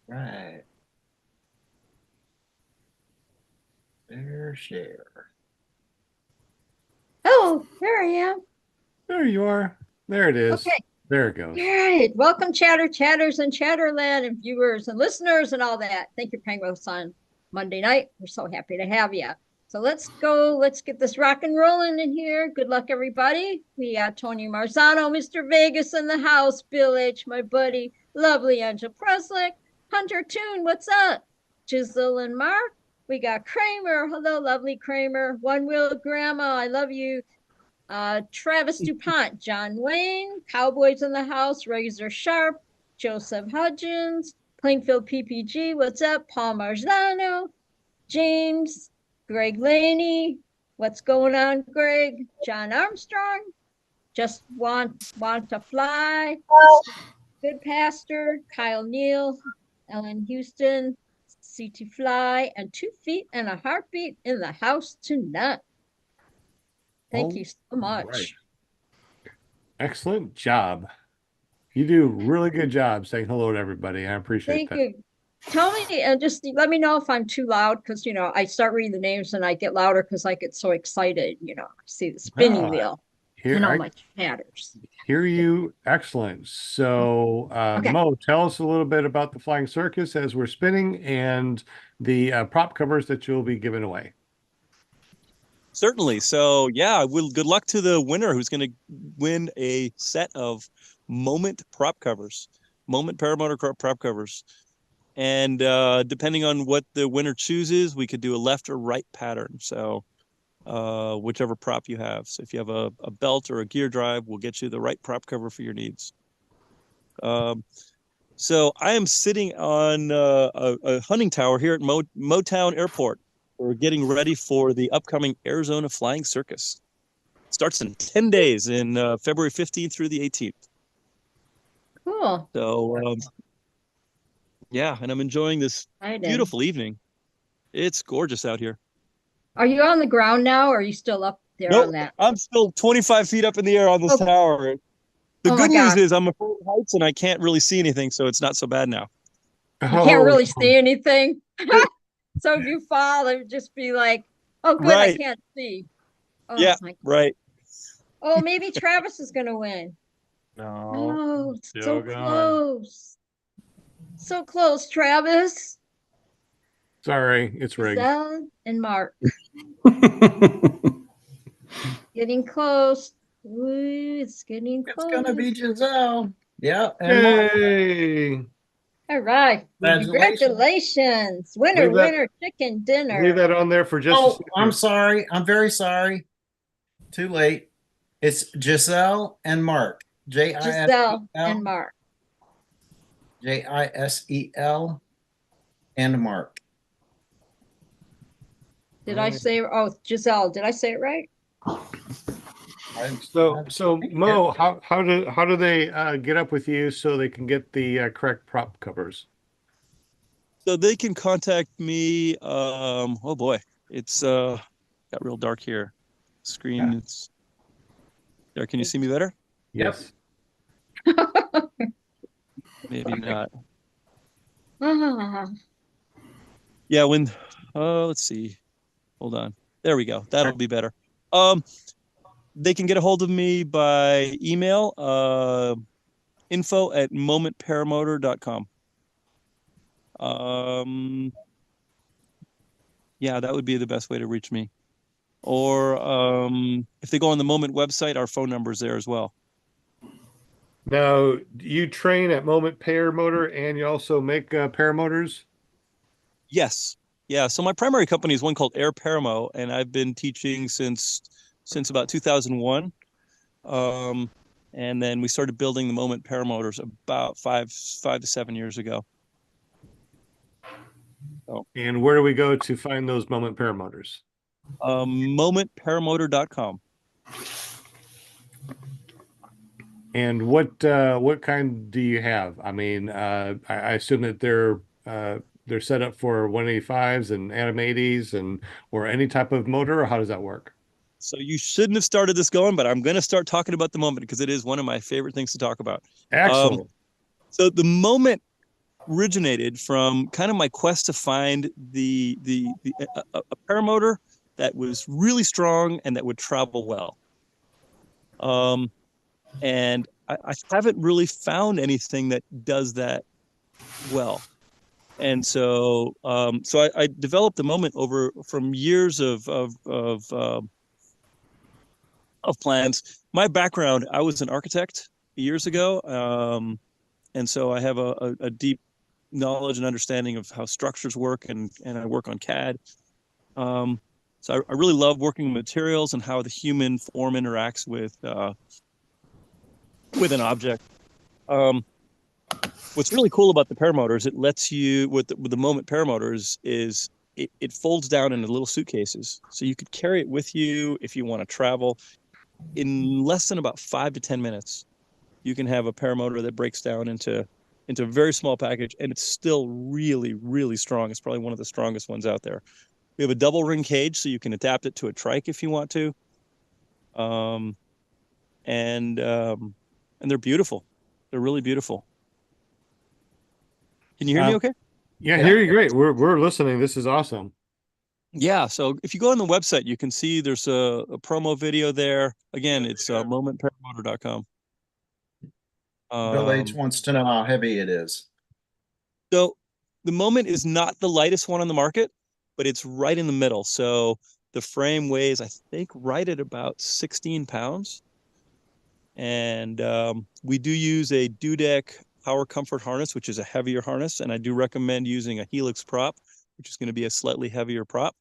S6: Right. Share.
S5: Oh, there I am.
S1: There you are. There it is.
S5: Okay.
S1: There it goes.
S5: All right. Welcome, chatters and chatterland and viewers and listeners and all that. Thank you, Penguins, on Monday night. We're so happy to have you. So let's go. Let's get this rock and rolling in here. Good luck, everybody. We got Tony Marzano, Mr. Vegas in the house, Bill H., my buddy, lovely Angel Preslick, Hunter Toon, what's up? Giselle and Mark. We got Kramer. Hello, lovely Kramer. One Wheel Grandma, I love you. Travis DuPont, John Wayne, Cowboys in the house, Razor Sharp, Joseph Hudgens, Plainfield PPG, what's up? Paul Marzano, James, Greg Laney, what's going on, Greg? John Armstrong, just want to fly. Goodpaster, Kyle Neal, Ellen Houston, CT Fly, and 2 feet and a heartbeat in the house tonight. Thank you so much.
S1: Right. Excellent job. You do a really good job saying hello to everybody. I appreciate that.
S5: Thank you. Tell me and just let me know if I'm too loud because I start reading the names and I get louder because I get so excited. I see the spinning wheel and all my chatters.
S1: Hear you. Excellent. So,
S5: Okay.
S1: Mo, tell us a little bit about the Flying Circus as we're spinning and the prop covers that you'll be giving away.
S2: Certainly. So yeah, good luck to the winner who's going to win a set of Moment prop covers, Moment Paramotor prop covers. And depending on what the winner chooses, we could do a left or right pattern. So whichever prop you have. So if you have a belt or a gear drive, we'll get you the right prop cover for your needs. So I am sitting on a hunting tower here at Motown Airport. We're getting ready for the upcoming Arizona Flying Circus. It starts in 10 days in February 15th through the 18th.
S5: Cool.
S2: So, yeah, and I'm enjoying this beautiful evening. It's gorgeous out here.
S5: Are you on the ground now or are you still up there on that?
S2: I'm still 25 feet up in the air on this tower. The good news is I'm afraid of heights and I can't really see anything, so it's not so bad now.
S5: You can't really see anything? So if you fall, it would just be like, oh, good, I can't see. Oh,
S2: yeah, right.
S5: Oh, maybe Travis is going to win.
S4: No.
S5: So close. So close, Travis.
S1: Sorry, it's rigged.
S5: Giselle and Mark. Getting close. Ooh, it's getting close.
S6: It's going to be Giselle. Yeah.
S1: Yay.
S6: Mark.
S5: All right. Congratulations. Winner, chicken dinner.
S1: Leave that on there for just a second.
S6: I'm sorry. I'm very sorry. Too late. It's Giselle and Mark.
S5: Giselle and Mark.
S6: Jisel and Mark.
S5: Did I say, Giselle, did I say it right?
S1: So Mo, how do they get up with you so they can get the correct prop covers?
S2: So they can contact me. Oh boy, it's got real dark here. Screen, it's there. Can you see me better?
S1: Yes.
S2: Maybe not. Yeah. Let's see. Hold on. There we go. That'll be better. They can get a hold of me by email, info@momentparamotor.com. Yeah, that would be the best way to reach me. Or if they go on the Moment website, our phone number is there as well.
S1: Now, you train at Moment Paramotor and you also make paramotors?
S2: Yes. Yeah. So my primary company is one called Air Paramo, and I've been teaching since about 2001. And then we started building the Moment Paramotors about five to 7 years ago. So,
S1: and where do we go to find those Moment Paramotors?
S2: Momentparamotor.com.
S1: And what kind do you have? I mean, I assume that they're set up for 185s and Atom 80s or any type of motor, or how does that work?
S2: So you shouldn't have started this going, but I'm going to start talking about the Moment because it is one of my favorite things to talk about.
S1: Excellent.
S2: So the Moment originated from kind of my quest to find a paramotor that was really strong and that would travel well. And I haven't really found anything that does that well. And so I developed the Moment from years of plans. My background, I was an architect years ago. And so I have a deep knowledge and understanding of how structures work, and I work on CAD. So I really love working with materials and how the human form interacts with an object. What's really cool about the paramotors, it lets you with the Moment paramotors is it folds down into little suitcases, so you could carry it with you if you want to travel in less than about 5 to 10 minutes. you can have a paramotor that breaks down into a very small package, and it's still really, really strong. It's probably one of the strongest ones out there. We have a double ring cage, so you can adapt it to a trike if you want to. And they're beautiful. They're really beautiful. Can you hear me okay?
S1: Yeah, I hear you great. We're listening. This is awesome.
S2: Yeah, so if you go on the website, you can see there's a promo video there. Again, it's momentparamotor.com.
S6: Bill H wants to know how heavy it is.
S2: So the Moment is not the lightest one on the market, but it's right in the middle. So the frame weighs, I think, right at about 16 pounds. And we do use a Dudek power comfort harness, which is a heavier harness. And I do recommend using a Helix prop, which is going to be a slightly heavier prop.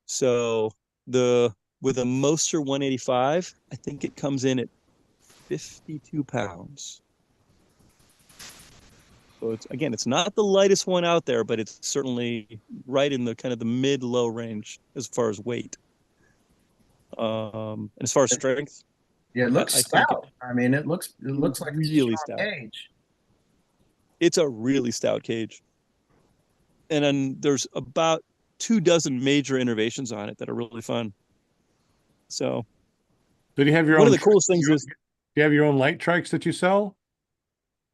S2: So with a Moster 185, I think it comes in at 52 pounds. So it's not the lightest one out there, but it's certainly right in the kind of the mid-low range as far as weight. And as far as strength,
S6: yeah, it looks stout. I mean, it looks like
S2: really stout
S6: cage.
S2: It's a really stout cage, and then there's about 24 major innovations on it that are really fun. So
S1: do you have your
S2: one
S1: own?
S2: Of the coolest things is,
S1: do you have your own light trikes that you sell?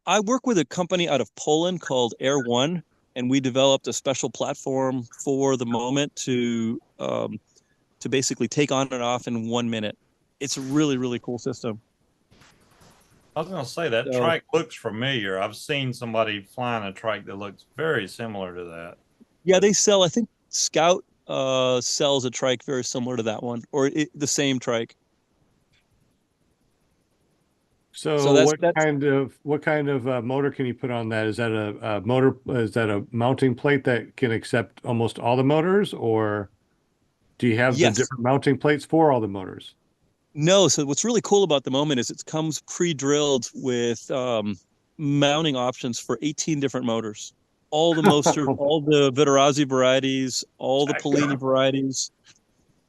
S2: I work with a company out of Poland called Air One, and we developed a special platform for the Moment to basically take on and off in 1 minute. It's a really, really cool system.
S4: I was going to say that trike looks familiar. I've seen somebody flying a trike that looks very similar to that.
S2: Yeah, they sell, I think Scout sells a trike very similar to that one, or the same trike.
S1: So what kind of motor can you put on that? Is that a motor? Is that a mounting plate that can accept almost all the motors, or do you have the different mounting plates for all the motors?
S2: No. So what's really cool about the Moment is it comes pre-drilled with mounting options for 18 different motors. All the Moster, all the Viterazzi varieties, all the Polini varieties.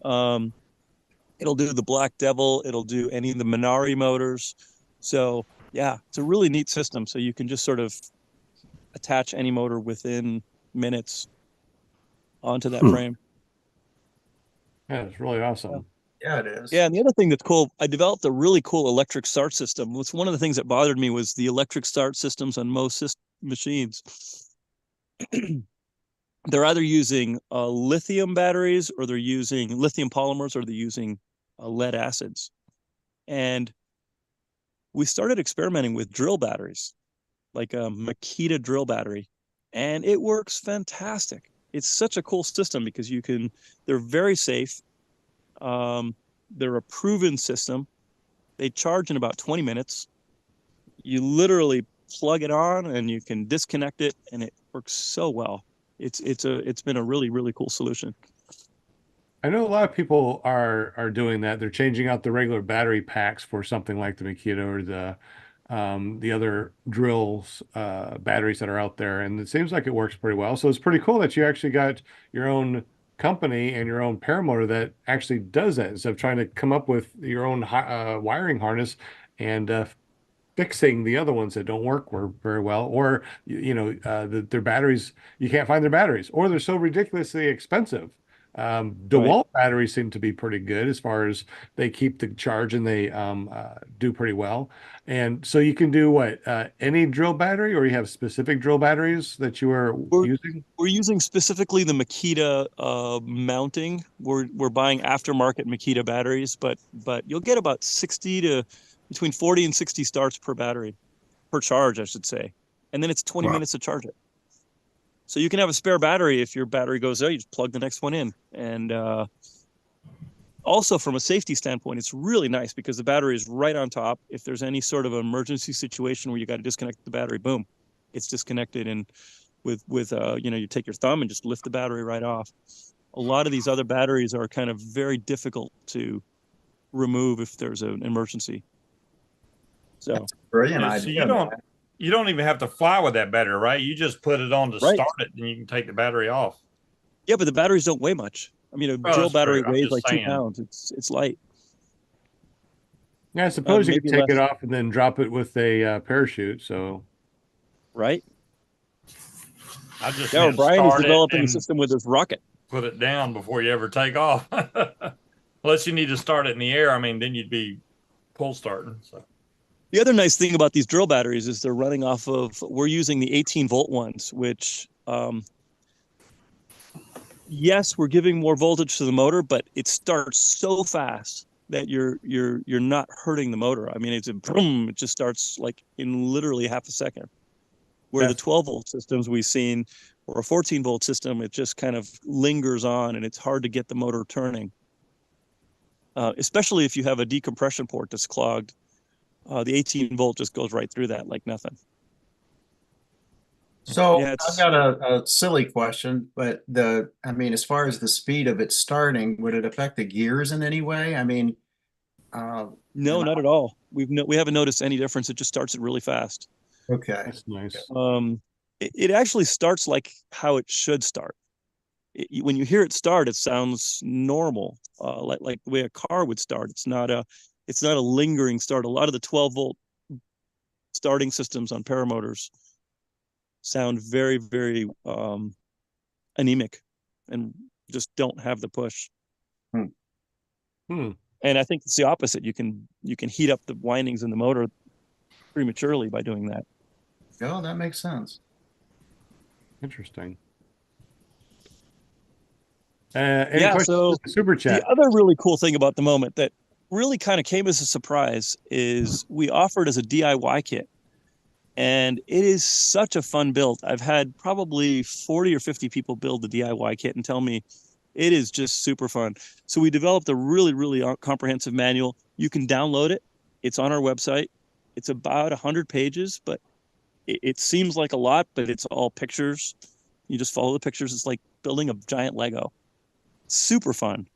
S2: It'll do the Black Devil. It'll do any of the Minari motors. So yeah, it's a really neat system. So you can just sort of attach any motor within minutes onto that frame.
S1: Yeah, it's really awesome.
S6: Yeah, it is.
S2: Yeah, and the other thing that's cool, I developed a really cool electric start system. What's one of the things that bothered me was the electric start systems on most machines. They're either using lithium batteries, or they're using lithium polymers, or they're using lead acids. And we started experimenting with drill batteries, like a Makita drill battery, and it works fantastic. It's such a cool system because they're very safe. They're a proven system. They charge in about 20 minutes. You literally plug it on and you can disconnect it, and it works so well. It's been a really, really cool solution.
S1: I know a lot of people are doing that. They're changing out the regular battery packs for something like the Makita or the other drills batteries that are out there, and it seems like it works pretty well. So it's pretty cool that you actually got your own company and your own paramotor that actually does that, instead of trying to come up with your own wiring harness and fixing the other ones that don't work very well, or their batteries, you can't find their batteries, or they're so ridiculously expensive. DeWalt batteries seem to be pretty good as far as they keep the charge, and they do pretty well. And so you can do any drill battery, or you have specific drill batteries that you are using?
S2: We're using specifically the Makita mounting. We're buying aftermarket Makita batteries, but you'll get about between 40 and 60 starts per charge, I should say. And then it's 20 minutes to charge it. So you can have a spare battery. If your battery goes out, you just plug the next one in. And also from a safety standpoint, it's really nice because the battery is right on top. If there's any sort of emergency situation where you got to disconnect the battery, boom, it's disconnected. And with you take your thumb and just lift the battery right off. A lot of these other batteries are kind of very difficult to remove if there's an emergency. So
S6: that's brilliant idea.
S4: So you don't even have to fly with that battery, right? You just put it on to start it, and you can take the battery off.
S2: Yeah, but the batteries don't weigh much. I mean, a drill battery weighs like 2 pounds. It's light.
S1: Yeah, I suppose you could
S2: maybe
S1: take it
S2: less,
S1: off and then drop it with a parachute. So
S2: right?
S4: I just
S2: Yeah,
S4: meant
S2: Brian is
S4: start it
S2: developing a
S4: and
S2: system with his rocket.
S4: put it down before you ever take off. Unless you need to start it in the air. I mean, then you'd be pull starting. So
S2: The other nice thing about these drill batteries is they're running off of, we're using the 18-volt ones, which, yes, we're giving more voltage to the motor, but it starts so fast that you're not hurting the motor. I mean, it's a boom, it just starts like in literally half a second. Where the 12-volt systems we've seen, or a 14-volt system, it just kind of lingers on, and it's hard to get the motor turning. Especially if you have a decompression port that's clogged. The 18-volt just goes right through that like nothing.
S6: So
S2: Yeah,
S6: I've got a silly question, but I mean, as far as the speed of it starting, would it affect the gears in any way? I mean,
S2: no, not at all. We haven't noticed any difference. It just starts it really fast.
S6: okay.
S1: that's nice.
S2: It actually starts like how it should start. When you hear it start, it sounds normal, like the way a car would start. It's not a lingering start. A lot of the 12-volt starting systems on paramotors sound very, very anemic and just don't have the push. And I think it's the opposite. You can heat up the windings in the motor prematurely by doing that.
S6: Oh, that makes sense.
S1: Interesting. Any questions?
S2: So
S1: Super chat.
S2: the other really cool thing about the Moment that really kind of came as a surprise is we offered as a DIY kit. And it is such a fun build. I've had probably 40 or 50 people build the DIY kit and tell me it is just super fun. So we developed a really, really comprehensive manual. You can download it. It's on our website. It's about 100 pages, but it seems like a lot, but it's all pictures. You just follow the pictures. It's like building a giant Lego. Super fun.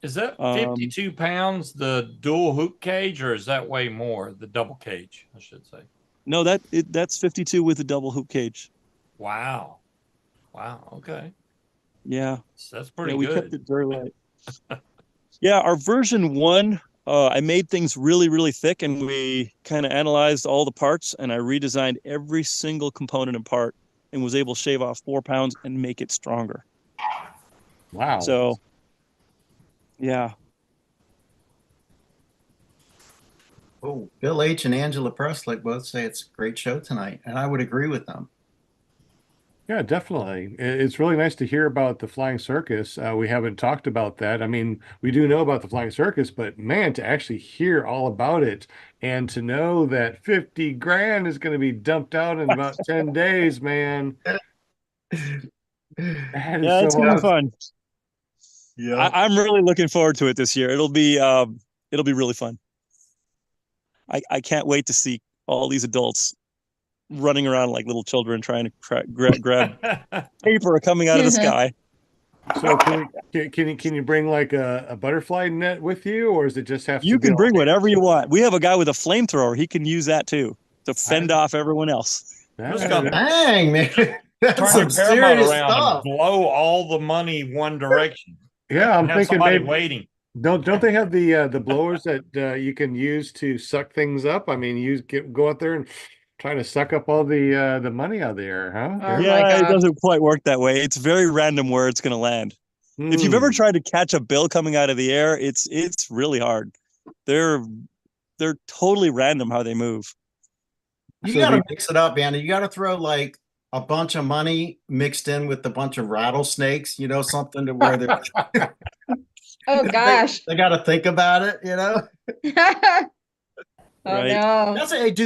S4: is that 52 pounds the dual hoop cage, or is that way more? The double cage, I should say.
S2: No, that's 52 with a double hoop cage.
S4: Wow. Okay.
S2: Yeah.
S4: That's pretty
S2: We
S4: good.
S2: kept it very light. Yeah, our version 1, I made things really, really thick, and we kind of analyzed all the parts, and I redesigned every single component and part and was able to shave off 4 pounds and make it stronger.
S1: Wow.
S2: So, yeah.
S6: Oh, Bill H. and Angela Presley both say it's a great show tonight, and I would agree with them.
S1: Yeah, definitely. It's really nice to hear about the Flying Circus. We haven't talked about that. I mean, we do know about the Flying Circus, but man, to actually hear all about it and to know that 50 grand is going to be dumped out in about 10 days, man. That is
S2: Yeah, it's
S1: so
S2: gonna be
S1: awesome.
S2: fun.
S6: Yeah.
S2: I'm really looking forward to it this year. It'll be really fun. I can't wait to see all these adults running around like little children trying to grab paper coming out of the sky.
S1: So can you bring like a butterfly net with you, or does it just have to
S2: You
S1: be
S2: can bring whatever you want. We have a guy with a flamethrower. He can use that too to fend off everyone else.
S4: Just gonna
S6: Dang, man. That's
S4: turn
S6: some
S4: your paramount
S6: serious
S4: around
S6: stuff.
S4: and blow all the money one direction.
S1: Yeah, I'm
S4: Have
S1: thinking
S4: somebody
S1: maybe
S4: waiting.
S1: don't they have the blowers that you can use to suck things up? I mean, go out there and try to suck up all the money out of the air, huh?
S5: Oh
S2: Yeah,
S5: my
S2: it
S5: God.
S2: doesn't quite work that way. It's very random where it's going to land. If you've ever tried to catch a bill coming out of the air, it's really hard. They're totally random how they move.
S6: You
S1: So
S6: got to
S1: the-
S6: mix it up, Andy. You got to throw like a bunch of money mixed in with a bunch of rattlesnakes, something to where they're
S5: Oh gosh.
S6: they got to think about it,
S5: Oh
S2: Right.
S5: no.
S6: Do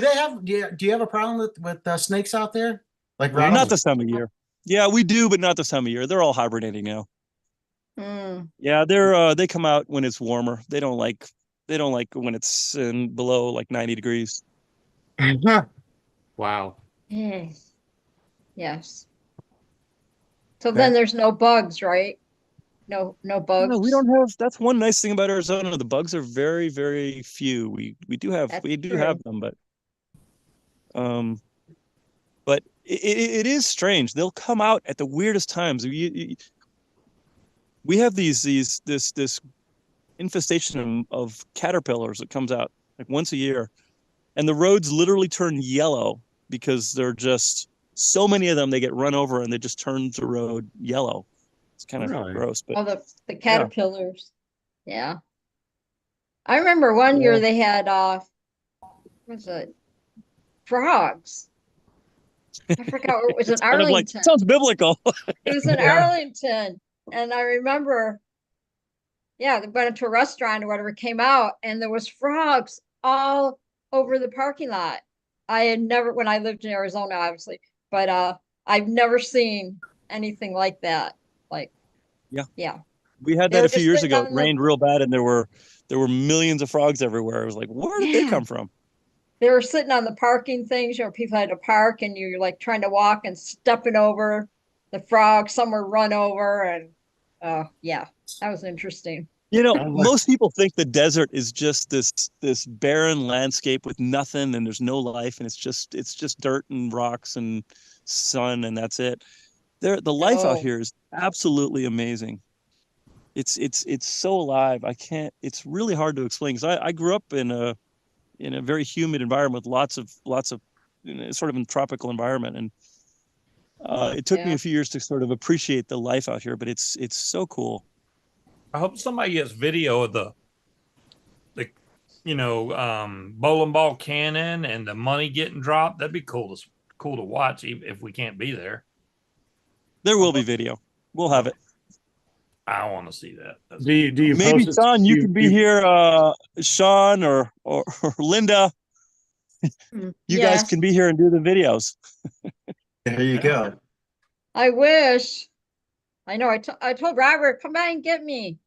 S6: you have a problem with snakes out there? Like
S2: Not
S6: rattlesnakes?
S2: this time of year. Yeah, we do, but not this time of year. They're all hibernating now.
S5: Mm.
S2: Yeah, they come out when it's warmer. They don't like when it's below like 90 degrees.
S1: Wow.
S5: Yes. So then there's no bugs, right? No bugs.
S2: No, we don't have. That's one nice thing about Arizona. The bugs are very, very few. We do have them, but it is strange. They'll come out at the weirdest times. We have this infestation of caterpillars that comes out like once a year. And the roads literally turn yellow because there are just so many of them. They get run over and they just turn the road yellow. It's kind of gross, but
S5: the caterpillars. Yeah. I remember one year they had what was it? Frogs. I forgot what it was in Arlington.
S2: Sounds biblical.
S5: It was in Arlington. And I remember, they went into a restaurant or whatever, came out, and there was frogs all over the parking lot. I had never, when I lived in Arizona, obviously, but I've never seen anything like that. Like, yeah.
S2: We had that a few years ago. It rained real bad, and there were millions of frogs everywhere. I was like, where did they come from?
S5: They were sitting on the parking things. People had to park, and you're like trying to walk and stepping over the frogs. Some were run over, and that was interesting.
S2: Most people think the desert is just this barren landscape with nothing, and there's no life, and it's just dirt and rocks and sun, and that's it. The life out here is absolutely amazing. It's so alive. It's really hard to explain, because I grew up in a very humid environment with lots of sort of a tropical environment, and it took me a few years to sort of appreciate the life out here, but it's so cool.
S4: I hope somebody gets video of the bowling ball cannon and the money getting dropped. That'd be cool to watch, even if we can't be there.
S2: There will be video. We'll have it.
S4: I want to see that.
S1: Do you
S2: maybe Sean, you can be here, Sean or Linda. You guys can be here and do the videos.
S6: There you go.
S5: I wish. I know. I told Robert, come by and get me.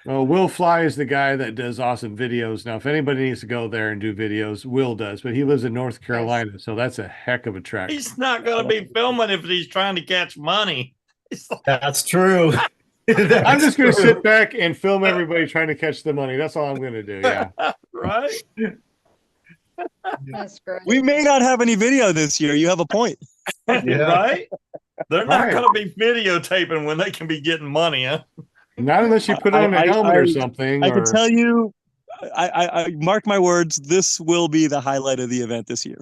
S1: Well, Will Fly is the guy that does awesome videos. Now, if anybody needs to go there and do videos, Will does, but he lives in North Carolina, so that's a heck of a trek.
S4: He's not going to be filming if he's trying to catch money.
S6: That's true.
S1: I'm just going to sit back and film everybody trying to catch the money. That's all I'm going to do. Yeah.
S4: Right.
S5: That's great.
S2: We may not have any video this year. You have a point.
S4: Right? They're not going to be videotaping when they can be getting money, huh?
S1: Not unless you put on a helmet or something.
S2: I can tell you, I mark my words, this will be the highlight of the event this year.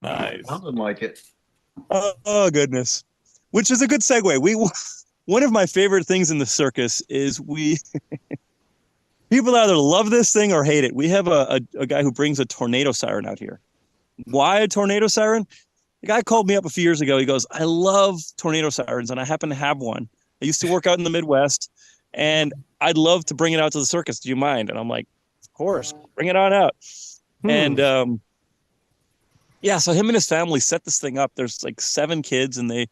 S4: Nice.
S6: Something like it.
S2: Oh, goodness. Which is a good segue. One of my favorite things in the circus is people either love this thing or hate it. We have a guy who brings a tornado siren out here. Why a tornado siren? The guy called me up a few years ago. He goes, I love tornado sirens, and I happen to have one. I used to work out in the Midwest, and I'd love to bring it out to the circus. Do you mind? And I'm like, of course, bring it on out. And so him and his family set this thing up. There's like 7 kids, and they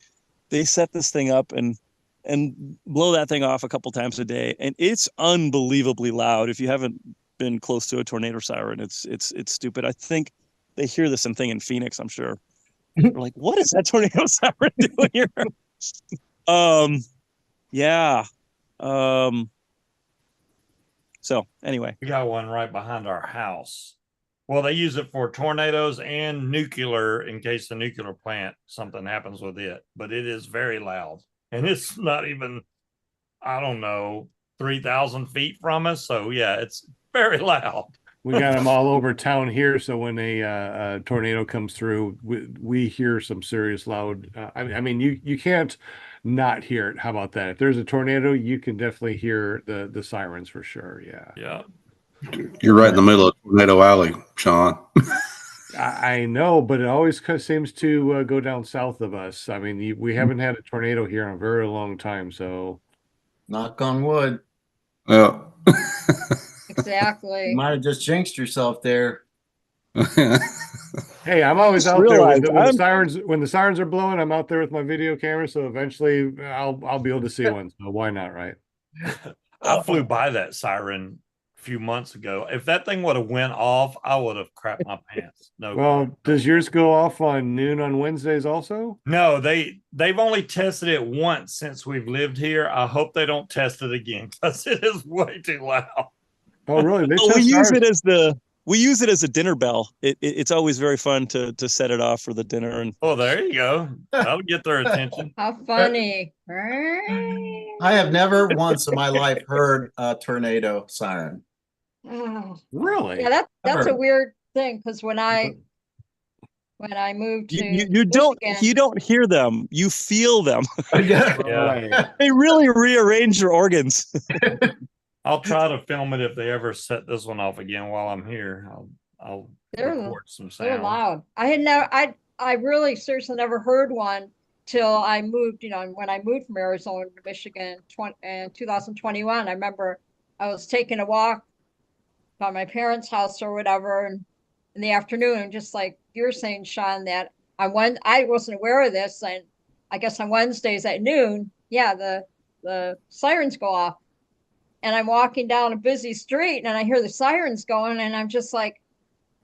S2: set this thing up and blow that thing off a couple times a day. And it's unbelievably loud. If you haven't been close to a tornado siren, it's stupid. I think they hear this thing in Phoenix, I'm sure. They're like, what is that tornado siren doing here? So anyway,
S4: we got one right behind our house. Well, they use it for tornadoes and nuclear in case the nuclear plant, something happens with it, but it is very loud, and it's not even, 3,000 feet from us. So yeah, it's very loud.
S1: We got them all over town here. So when a tornado comes through, we hear some serious loud. I mean, you can't not hear it. How about that? If there's a tornado, you can definitely hear the sirens for sure. Yeah.
S4: Yeah.
S7: You're right in the middle of Tornado Alley, Sean.
S1: I know, but it always seems to go down south of us. I mean, we haven't had a tornado here in a very long time. So,
S6: knock on wood.
S7: Yeah.
S5: Exactly.
S6: You might have just jinxed yourself there.
S1: Hey, I'm always out there when the sirens are blowing. I'm out there with my video camera, so eventually I'll be able to see one. So why not, right?
S4: I flew by that siren a few months ago. If that thing would have went off, I would have crapped my pants. No.
S1: Well, does yours go off on noon on Wednesdays also?
S4: No, they've only tested it once since we've lived here. I hope they don't test it again because it is way too loud.
S1: Oh, really?
S2: We use it as a dinner bell. It's always very fun to set it off for the dinner. And
S4: there you go. That'll get their attention.
S5: How funny.
S6: I have never once in my life heard a tornado siren.
S5: Oh,
S1: Really?
S5: yeah, that's a
S6: Ever.
S5: weird thing because when I moved to
S2: You
S5: Michigan,
S2: don't hear them. You feel them.
S6: Yeah.
S1: Right.
S2: They really rearrange your organs.
S4: I'll try to film it if they ever set this one off again while I'm here. I'll
S5: they're
S4: record some
S5: they're
S4: sound.
S5: loud. I had never I really seriously never heard one till I moved, when I moved from Arizona to Michigan in 2021. I remember I was taking a walk by my parents' house or whatever, and in the afternoon, just like you're saying, Sean, that I wasn't aware of this, and I guess on Wednesdays at noon, yeah, the sirens go off, and I'm walking down a busy street, and I hear the sirens going, and I'm just like,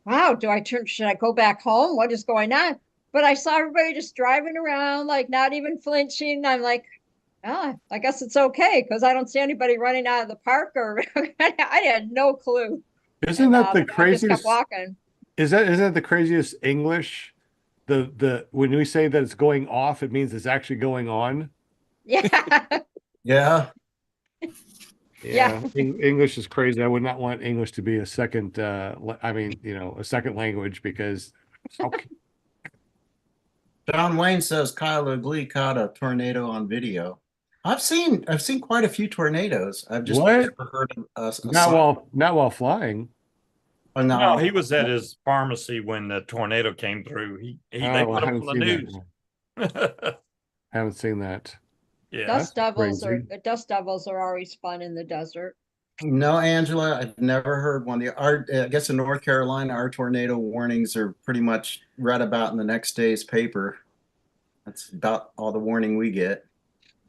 S5: wow, should I go back home? What is going on? But I saw everybody just driving around, like not even flinching. I'm like, oh, I guess it's okay because I don't see anybody running out of the park or I had no clue.
S1: Isn't that the
S5: I just kept
S1: craziest?
S5: walking.
S1: Isn't that the craziest English? The when we say that it's going off, it means it's actually going on.
S5: Yeah.
S6: Yeah.
S5: Yeah.
S1: English is crazy. I would not want English to be a second a second language because okay.
S6: John Wayne says Kyle Ugly caught a tornado on video. I've seen quite a few tornadoes. I've just
S1: What?
S6: never heard of
S1: Not while flying.
S6: Oh,
S4: No, he was at his pharmacy when the tornado came through. They put him on the news.
S1: Haven't seen that.
S4: Yeah.
S5: Dust devils are always fun in the desert.
S6: No, Angela, I've never heard one. I guess in North Carolina, our tornado warnings are pretty much read about in the next day's paper. That's about all the warning we get.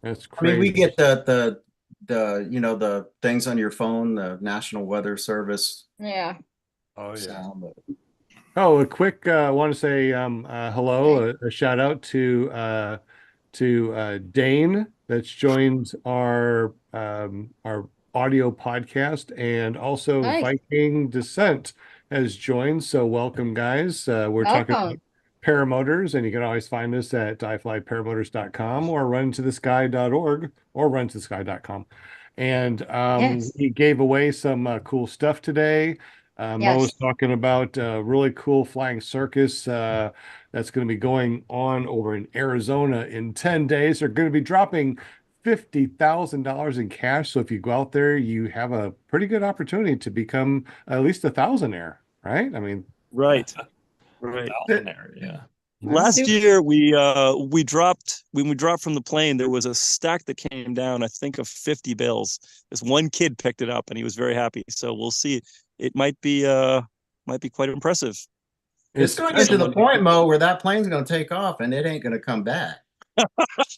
S1: That's crazy.
S6: I mean, we get the the things on your phone, the National Weather Service.
S5: Yeah.
S4: Oh yeah.
S6: Sound, but...
S1: Oh, a quick want to say hello, a shout out to Dane that's joined our audio podcast, and also
S5: Nice.
S1: Viking Descent has joined. So welcome, guys. We're talking about paramotors, and you can always find us at iflyparamotors.com or runtothesky.org or runtothesky.com. And he gave away some cool stuff today. Mo was talking about a really cool flying circus that's going to be going on over in Arizona in 10 days. They're going to be dropping $50,000 in cash. So if you go out there, you have a pretty good opportunity to become at least a thousandaire, right? I mean,
S2: right.
S4: Thousandaire, yeah.
S2: Last year we dropped when we dropped from the plane, there was a stack that came down, I think of 50 bills. This one kid picked it up and he was very happy. So we'll see. It might be quite impressive.
S6: It's going to get to the point, Mo, where that plane's going to take off and it ain't going to come back.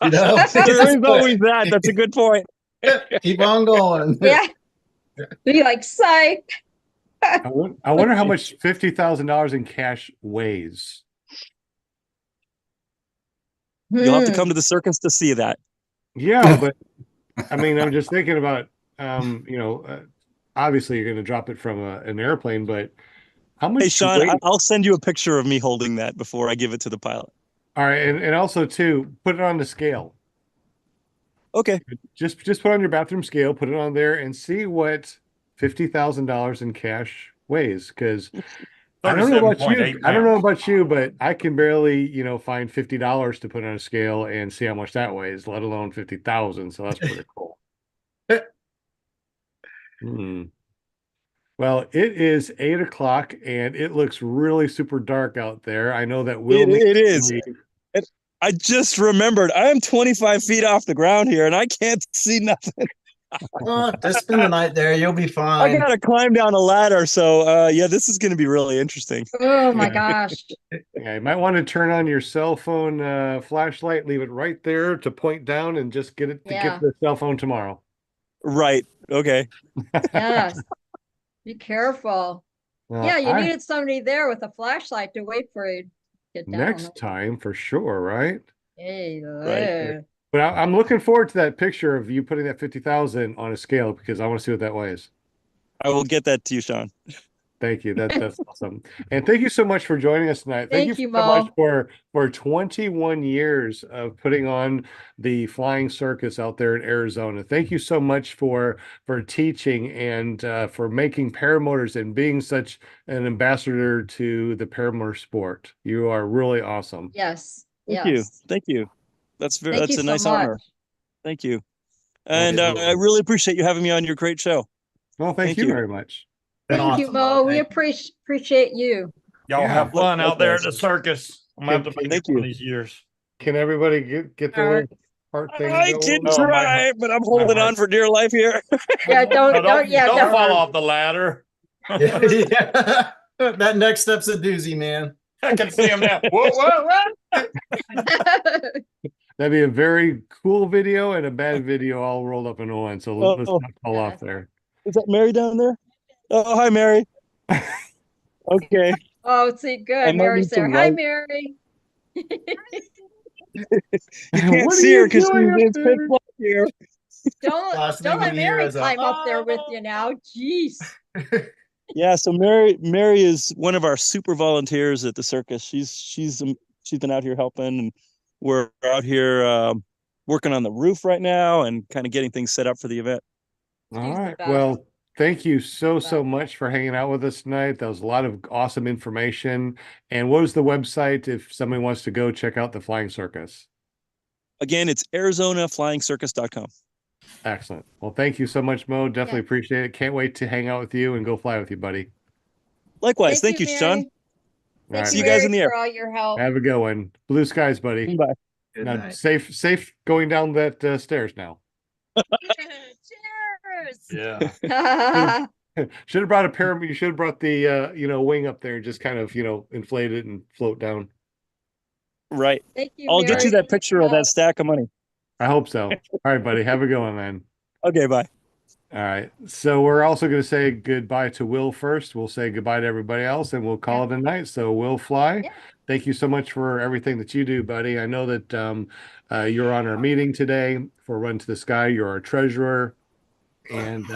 S6: You know,
S2: there is always that. That's a good point.
S6: Keep on going.
S5: Yeah. Be like, psych.
S1: I wonder how much $50,000 in cash weighs.
S2: You'll have to come to the circus to see that.
S1: Yeah, but I mean, I'm just thinking about, obviously you're going to drop it from an airplane, but how much?
S2: Hey, Sean, I'll send you a picture of me holding that before I give it to the pilot.
S1: All right, and also too, put it on the scale.
S2: Okay.
S1: Just put on your bathroom scale, put it on there, and see what $50,000 in cash weighs. Because I don't know about you, but I can barely, find $50 to put on a scale and see how much that weighs, let alone 50,000. So that's pretty cool. Well, it is 8 o'clock and it looks really super dark out there. I know that
S2: it is. I just remembered I am 25 feet off the ground here and I can't see nothing.
S6: Just spend the night there. You'll be fine.
S2: I got to climb down a ladder. So, this is going to be really interesting.
S5: Oh, my gosh.
S1: Yeah, you might want to turn on your cell phone flashlight, leave it right there to point down and just get the cell phone tomorrow.
S2: Right. Okay.
S5: Yes. Be careful. Well, you needed somebody there with a flashlight to wait for you to get down.
S1: Next time for sure, right?
S5: Hey,
S2: right.
S1: But I'm looking forward to that picture of you putting that 50,000 on a scale because I want to see what that weighs.
S2: I will get that to you, Sean.
S1: Thank you. That's awesome. And thank you so much for joining us tonight. Thank
S5: Thank
S1: you
S5: you,
S1: so much
S5: Mo.
S1: for 21 years of putting on the flying circus out there in Arizona. Thank you so much for teaching and for making paramotors and being such an ambassador to the paramotor sport. You are really awesome.
S5: Yes.
S2: Thank you.
S5: Yes.
S2: Thank you. That's
S5: Thank
S2: that's
S5: you
S2: a
S5: so
S2: nice
S5: much.
S2: honor. Thank you. And I
S1: Absolutely.
S2: really appreciate you having me on your great show.
S1: Well, thank you very much.
S6: Been
S5: Thank you,
S6: awesome,
S5: Mo. We
S6: Thank you.
S5: appreciate you.
S4: Y'all
S1: Yeah.
S4: have fun out there at the
S2: Likewise.
S4: circus. I'm gonna have to
S1: Thank
S4: make it one
S2: you.
S4: of these years.
S1: Can everybody get their
S5: All right.
S1: little heart thing
S2: I
S1: going?
S2: can
S4: Oh, my
S2: try,
S4: heart.
S2: but I'm holding
S4: heart.
S2: on for dear life here.
S5: Yeah,
S4: No,
S5: don't
S4: fall off the ladder.
S6: Yeah, yeah. That next step's a doozy, man.
S4: I can see him now. Whoa.
S1: That'd be a very cool video and a bad video all rolled up into one. So let's
S2: Oh,
S1: not fall off there.
S2: is that Mary down there? Oh, hi, Mary. Okay.
S5: Oh, see,
S2: I
S5: good.
S2: might
S5: Mary's
S2: need some
S5: there. Hi,
S2: light.
S5: Mary.
S2: You can't
S1: What are
S2: see her
S1: you
S2: because
S1: doing up
S2: it's pitch
S1: there?
S2: black here.
S6: Last
S5: Don't
S6: thing
S5: let
S6: we hear
S5: Mary
S6: is a,
S5: climb up there with you now. Jeez.
S2: Yeah, so Mary is one of our super volunteers at the circus. She's been out here helping, and we're out here working on the roof right now and kind of getting things set up for the event.
S1: All
S5: She's the
S1: right.
S5: best.
S1: Well, thank you so
S5: Best.
S1: much for hanging out with us tonight. That was a lot of awesome information. And what is the website if somebody wants to go check out the flying circus?
S2: Again, it's ArizonaFlyingCircus.com.
S1: Excellent. Well, thank you so much, Mo. Definitely
S5: Yeah.
S1: appreciate it. Can't wait to hang out with you and go fly with you, buddy.
S2: Likewise, thank you,
S5: Mary.
S2: Sean.
S1: All
S5: Thank
S1: right,
S2: See you
S5: Mary,
S2: guys in the air.
S5: for all your help.
S1: Have a good one. Blue skies, buddy.
S2: Bye.
S6: good
S1: Now,
S6: night.
S1: safe going down that stairs now.
S5: Cheers.
S4: Yeah.
S1: Should have brought a pair. You should have brought the wing up there and just kind of inflate it and float down.
S2: Right.
S5: Thank you,
S2: I'll get you
S5: Mary,
S2: that picture of that stack of money.
S1: I hope so. All right, buddy. Have a good one, man.
S2: Okay, bye.
S1: All right. So we're also going to say goodbye to Will first. We'll say goodbye to everybody else and we'll call it a night. So Will Fly,
S5: Yeah.
S1: thank you so much for everything that you do, buddy. I know that you're on our meeting today for Run to the Sky. You're our treasurer and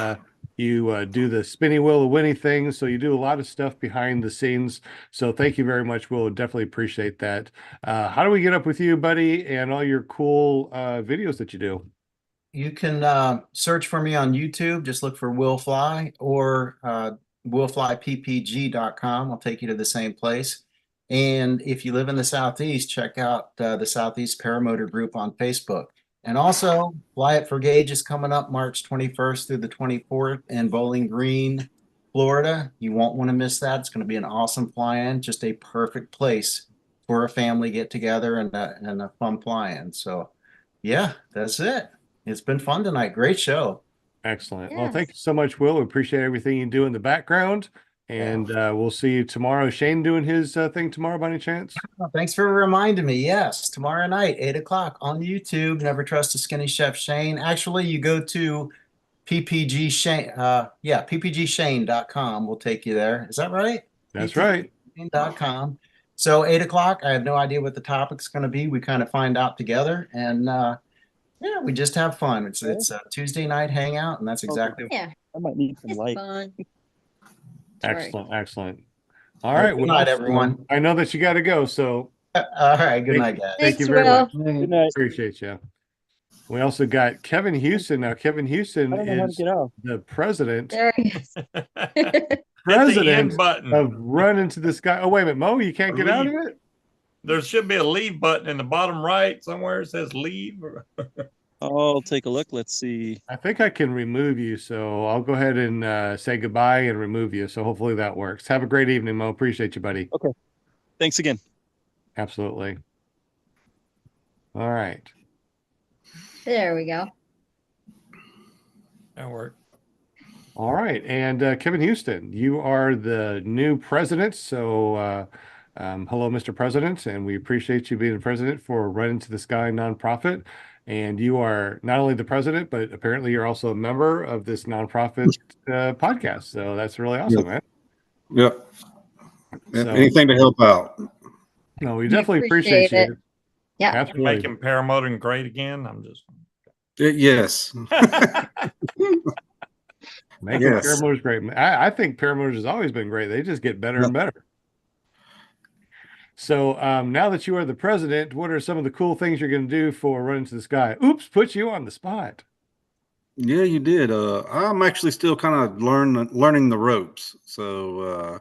S1: you do the spinny wheel of Winnie thing. So you do a lot of stuff behind the scenes. So thank you very much, Will. Definitely appreciate that. How do we get up with you, buddy, and all your cool videos that you do?
S6: You can search for me on YouTube. Just look for Will Fly or willflyppg.com. I'll take you to the same place. And if you live in the Southeast, check out the Southeast Paramotor group on Facebook. And also, Fly It for Gauge is coming up March 21st through the 24th in Bowling Green, Florida. You won't want to miss that. It's going to be an awesome fly-in, just a perfect place for a family get-together and a fun fly-in. So, yeah, that's it. It's been fun tonight. Great show.
S1: Excellent. Well,
S5: Yes.
S1: thank you so much, Will. We appreciate everything you do in the background. And we'll see you tomorrow. Is Shane doing his thing tomorrow by any chance?
S6: Thanks for reminding me. Yes, tomorrow night, 8 o'clock on YouTube. Never Trust a Skinny Chef Shane. Actually, you go to PPG Shane. PPGShane.com will take you there. Is that right?
S1: That's right.
S6: PPGShane.com. So 8 o'clock. I have no idea what the topic's going to be. We kind of find out together, and yeah, we just have fun. It's a Tuesday night hangout, and that's exactly
S5: Yeah,
S2: I might need some
S5: it's
S2: light.
S5: fun.
S1: Excellent. Excellent. All right.
S6: Good night, everyone.
S1: I know that you got to go. So
S6: All right. Good night, guys.
S1: thank you
S5: Thanks,
S1: very
S5: Will.
S1: much.
S2: Good night.
S1: Appreciate you. We also got Kevin Houston. Now, Kevin Houston
S2: I don't know how to
S1: is
S2: get off.
S1: the president
S5: There he is.
S4: Hit the end button.
S1: of Run into the Sky. Oh, wait a minute, Mo, you can't get out of it?
S4: There should be a leave button in the bottom right somewhere. It says leave.
S2: I'll take a look. Let's see.
S1: I think I can remove you, so I'll go ahead and say goodbye and remove you. So hopefully that works. Have a great evening, Mo. Appreciate you, buddy.
S2: Okay. Thanks again.
S1: Absolutely. All right.
S5: There we go.
S4: That worked.
S1: All right. And Kevin Houston, you are the new president. So hello, Mr. President, and we appreciate you being the president for Run into the Sky nonprofit. And you are not only the president, but apparently you're also a member of this nonprofit podcast. So that's really awesome, man.
S7: Yep.
S1: So-
S7: Anything to help out.
S1: No, we definitely appreciate
S5: appreciate
S1: you.
S5: Yeah.
S1: Absolutely.
S4: Making paramotoring great again. I'm just.
S7: Yes.
S1: Making paramotors great. I think paramotors has always been great. They just get better and better. So now that you are the president, what are some of the cool things you're going to do for Run Into the Sky? Oops, put you on the spot.
S7: Yeah, you did. I'm actually still kind of learning the ropes. So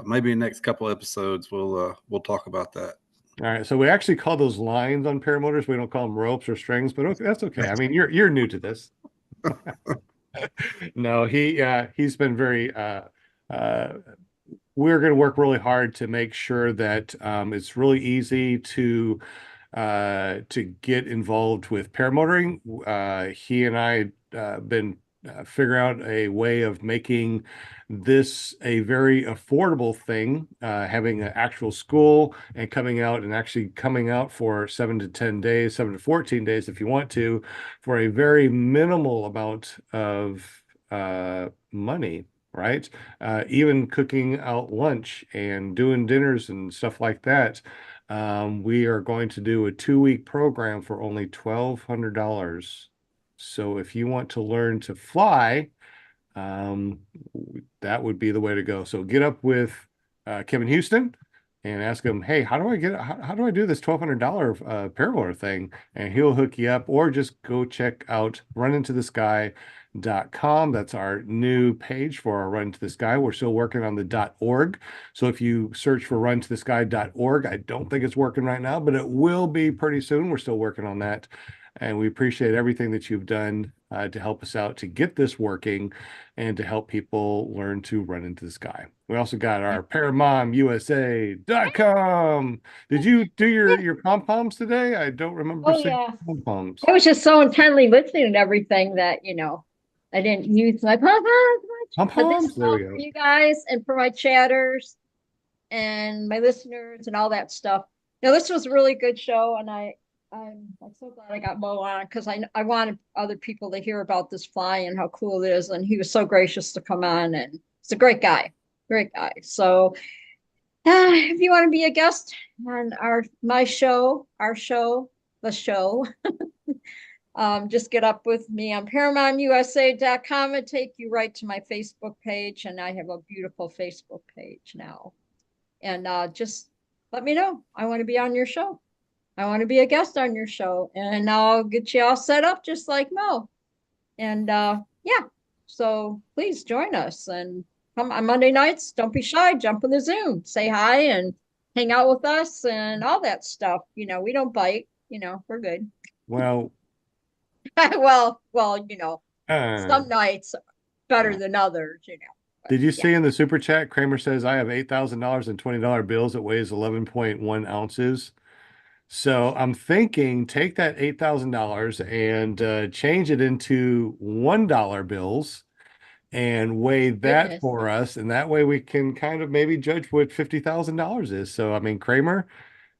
S7: maybe in the next couple episodes we'll talk about that.
S1: All right. So we actually call those lines on paramotors. We don't call them ropes or strings, but okay, that's okay. I mean, you're new to this. No, he's been very we're going to work really hard to make sure that it's really easy to get involved with paramotoring. He and I been figuring out a way of making this a very affordable thing, having an actual school and coming out for 7 to 10 days, 7 to 14 days if you want to, for a very minimal amount of money. Right. Even cooking out lunch and doing dinners and stuff like that. We are going to do a 2-week program for only $1,200. So if you want to learn to fly, that would be the way to go. So get up with Kevin Houston and ask him, hey, how do I do this $1,200 paramotor thing? And he'll hook you up, or just go check out runintothesky.com. That's our new page for our Run to the Sky. We're still working on the .org. So if you search for runtothesky.org, I don't think it's working right now, but it will be pretty soon. We're still working on that. And we appreciate everything that you've done to help us out to get this working and to help people learn to run into the sky. We also got our paramomusa.com. Did you do your pom-poms today? I don't remember seeing pom-poms.
S5: I was just so intently listening to everything that, I didn't use my pom-poms much.
S1: Pom-poms? There we go.
S5: For you guys and for my chatters and my listeners and all that stuff. Now, this was a really good show, and I'm so glad I got Mo on, because I wanted other people to hear about this fly and how cool it is. And he was so gracious to come on, and he's a great guy. So if you want to be a guest on the show, just get up with me on paramomusa.com and take you right to my Facebook page. And I have a beautiful Facebook page now. And just let me know. I want to be on your show. I want to be a guest on your show, and I'll get you all set up just like Mo. And so please join us and come on Monday nights. Don't be shy. Jump in the Zoom, say hi, and hang out with us and all that stuff. We don't bite. We're good.
S1: Well,
S5: some nights better than others.
S1: Did you see in the super chat? Kramer says I have $8,000 in $20 bills. It weighs 11.1 ounces. So I'm thinking take that $8,000 and change it into $1 bills and weigh that for us. And that way we can kind of maybe judge what $50,000 is. So, I mean, Kramer,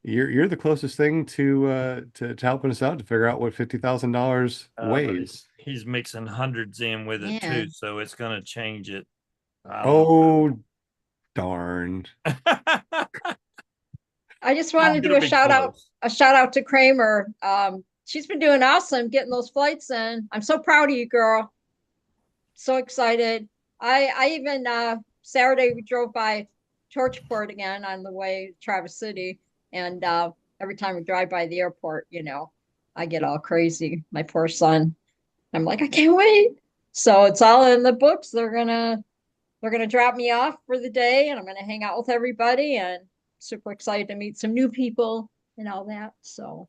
S1: you're the closest thing to helping us out to figure out what $50,000 weighs.
S4: He's mixing hundreds in with it too. So it's going to change it.
S1: Oh, darn.
S5: I just want to do a shout out to Kramer. She's been doing awesome getting those flights in. I'm so proud of you, girl. So excited. I even Saturday we drove by Torchport again on the way to Traverse City, and every time we drive by the airport, I get all crazy. My poor son. I'm like, I can't wait. So it's all in the books. They're gonna drop me off for the day, and I'm gonna hang out with everybody, and super excited to meet some new people and all that. So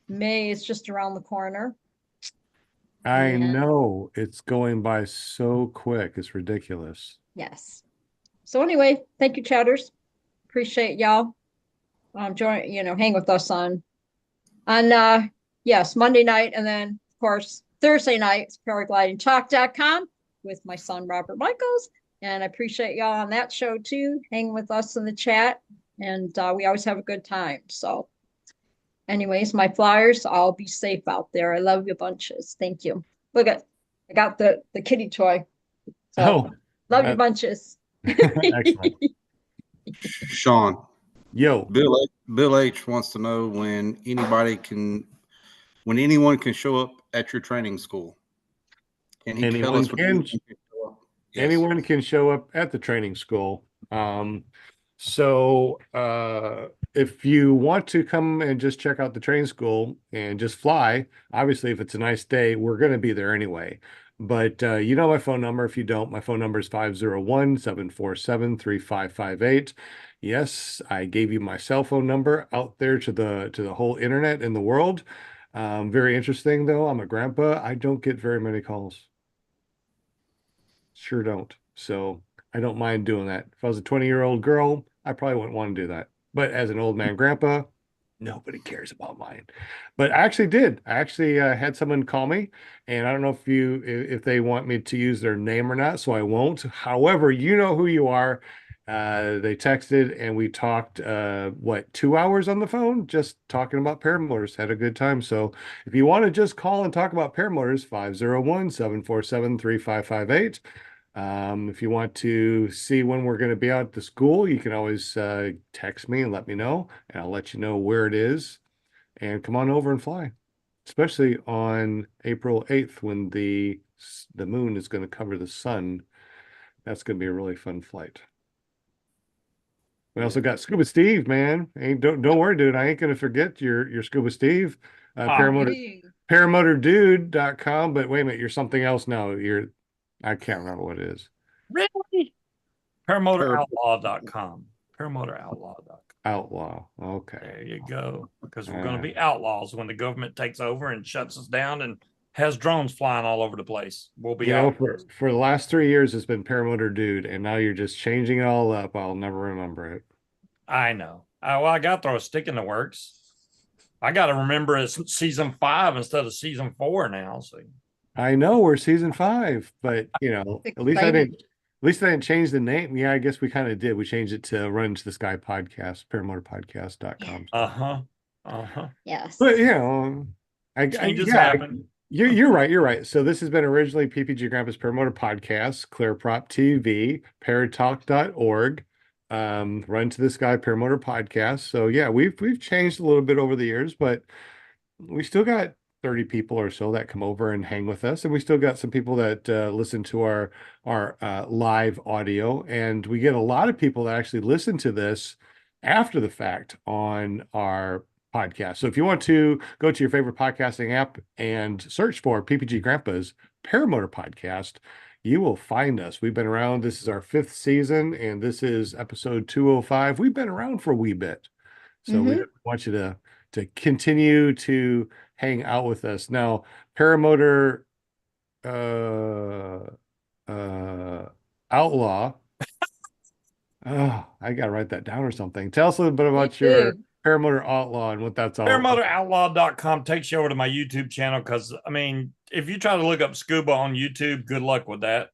S5: May is just around the corner.
S1: I know, it's going by so quick. It's ridiculous.
S5: Yes. So anyway, thank you, chatters. Appreciate y'all. Hang with us on Monday night, and then of course Thursday night it's paraglidingtalk.com with my son Robert Michaels. And I appreciate y'all on that show too, hanging with us in the chat. And we always have a good time. So anyways, my flyers, I'll be safe out there. I love you bunches. Thank you. Look I got the kitty toy. So love you bunches.
S1: Excellent.
S7: Sean.
S1: Yo.
S7: Bill H wants to know when anyone can show up at your training school. Can he tell us when anyone can
S1: anyone can show up at the training school. So if you want to come and just check out the training school and just fly, obviously, if it's a nice day, we're going to be there anyway. But you know my phone number. If you don't, my phone number is 501-747-3558. Yes, I gave you my cell phone number out there to the whole internet in the world. Very interesting, though. I'm a grandpa. I don't get very many calls. Sure don't. So I don't mind doing that. If I was a 20-year-old girl, I probably wouldn't want to do that. But as an old man grandpa, nobody cares about mine. But I actually did. I actually had someone call me, and I don't know if they want me to use their name or not, so I won't. However, you know who you are. They texted and we talked 2 hours on the phone, just talking about paramotors. Had a good time. So if you want to just call and talk about paramotors, 501-747-3558. If you want to see when we're going to be out at the school, you can always text me and let me know, and I'll let you know where it is. And come on over and fly, especially on April 8th when the moon is going to cover the sun. That's going to be a really fun flight. We also got Scuba Steve, man. Hey, don't worry, dude. I ain't going to forget your Scuba Steve. Paramotordude.com. But wait a minute, you're something else now. I can't remember what it is.
S4: Really? Paramotoroutlaw.com. Paramotoroutlaw.com.
S1: Outlaw. Okay.
S4: There you go. Because we're going to be outlaws when the government takes over and shuts us down and has drones flying all over the place. We'll be out.
S1: For the last 3 years, it's been Paramotor Dude, and now you're just changing it all up. I'll never remember it.
S4: I know. I got to throw a stick in the works. I got to remember it's season 5 instead of season 4 now. So
S1: I know we're season 5, but at least I didn't change the name. Yeah, I guess we kind of did. We changed it to Run Into the Sky Podcast, paramotorpodcast.com.
S5: Yes.
S1: But
S4: changes happen.
S1: You're right. You're right. So this has been originally PPG Grandpa's Paramotor Podcast, Clearprop TV, paratalk.org, Run to the Sky Paramotor Podcast. So yeah, we've changed a little bit over the years, but we still got 30 people or so that come over and hang with us, and we still got some people that listen to our live audio, and we get a lot of people that actually listen to this after the fact on our podcast. So if you want to go to your favorite podcasting app and search for PPG Grandpa's Paramotor Podcast, you will find us. We've been around. This is our 5th season, and this is episode 205. We've been around for a wee bit, so we want you to continue to hang out with us. Now, Paramotor Outlaw. Oh, I gotta write that down or something. Tell us a little bit about your Paramotor Outlaw and what that's all about.
S4: Paramotoroutlaw.com takes you over to my YouTube channel, because if you try to look up scuba on YouTube, good luck with that.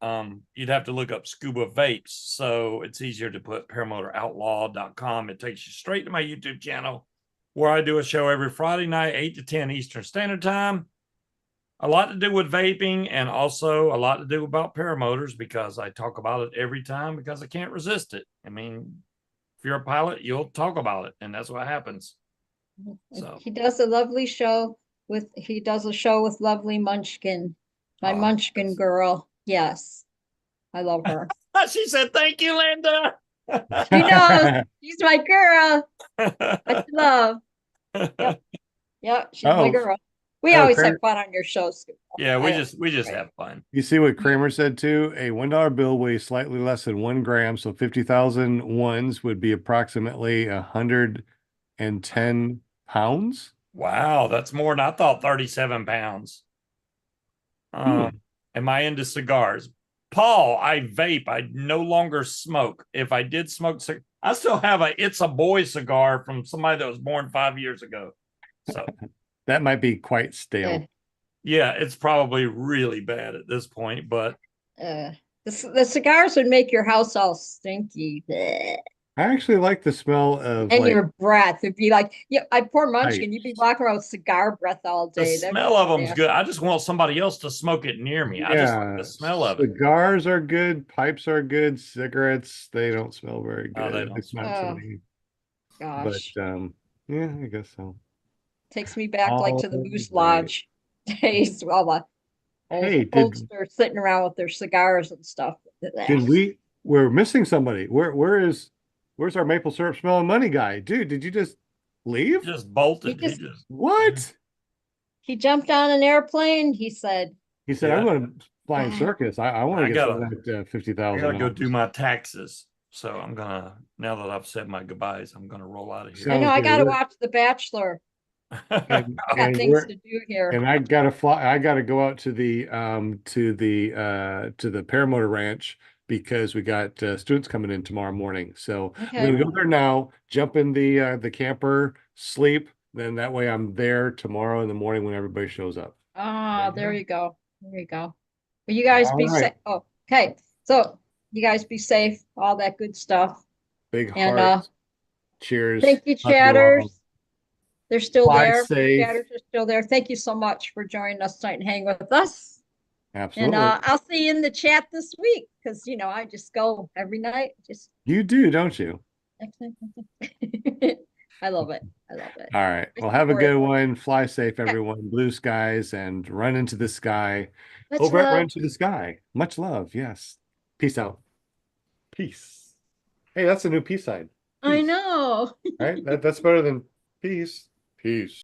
S4: You'd have to look up scuba vapes, so it's easier to put paramotoroutlaw.com. It takes you straight to my YouTube channel, where I do a show every Friday night, 8 to 10 Eastern Standard Time. A lot to do with vaping, and also a lot to do about paramotors, because I talk about it every time because I can't resist it. If you're a pilot, you'll talk about it, and that's what happens. So
S5: he does a lovely show with lovely Munchkin, my Munchkin girl. Yes, I love her.
S4: She said, "Thank you, Linda."
S5: She knows she's my girl. I love. Yep, she's my girl. We always have fun on your show, Scoop.
S4: Yeah, we just have fun.
S1: You see what Kramer said too? A $1 bill weighs slightly less than 1 gram, so 50,000 ones would be approximately 110 pounds.
S4: Wow, that's more than I thought. 37 pounds. Am I into cigars? Paul, I vape. I no longer smoke. If I did smoke, I still have It's a Boy cigar from somebody that was born 5 years ago. So
S1: that might be quite stale.
S4: Yeah, it's probably really bad at this point, but
S5: the cigars would make your house all stinky. Blech.
S1: I actually like the smell of
S5: your breath. It'd be like, I pour Munchkin. You'd be walking around with cigar breath all day.
S4: The smell of them's good. I just want somebody else to smoke it near me. I just like the smell of it.
S1: Cigars are good. Pipes are good. Cigarettes, they don't smell very good.
S4: They don't smell.
S5: Gosh.
S1: But yeah, I guess so.
S5: Takes me back to the Moose Lodge days. Well,
S1: Hey,
S5: folks are sitting around with their cigars and stuff.
S1: We're missing somebody. Where's our maple syrup smelling money guy? Dude, did you just leave?
S4: Just bolted.
S1: What?
S5: He jumped on an airplane. He said,
S1: I'm going to Flying Circus. I want to get that $50,000.
S4: I gotta go do my taxes. So I'm gonna, now that I've said my goodbyes, I'm gonna roll out of here.
S5: I know I gotta watch The Bachelor.
S1: And
S5: got things to do here.
S1: And I gotta fly. I gotta go out to the Paramotor Ranch because we got students coming in tomorrow morning. So we're gonna go there now, jump in the camper, sleep. Then that way I'm there tomorrow in the morning when everybody shows up.
S5: Ah, there you go. There you go. Well, you guys be safe. Oh, okay. So you guys be safe. All that good stuff.
S1: Big heart. Cheers.
S5: Thank you, chatters. They're still there.
S1: Safe.
S5: Chatters are still there. Thank you so much for joining us tonight and hanging with us.
S1: Absolutely.
S5: And I'll see you in the chat this week because I just go every night.
S1: You do, don't you?
S5: I love it. I love it.
S1: All right. Well, have a good one. Fly safe, everyone. Blue skies and run into the sky. Over at Run to the Sky. Much love. Yes. Peace out. Peace. Hey, that's a new peace sign. Peace.
S5: I know.
S1: Right? That's better than peace. Peace.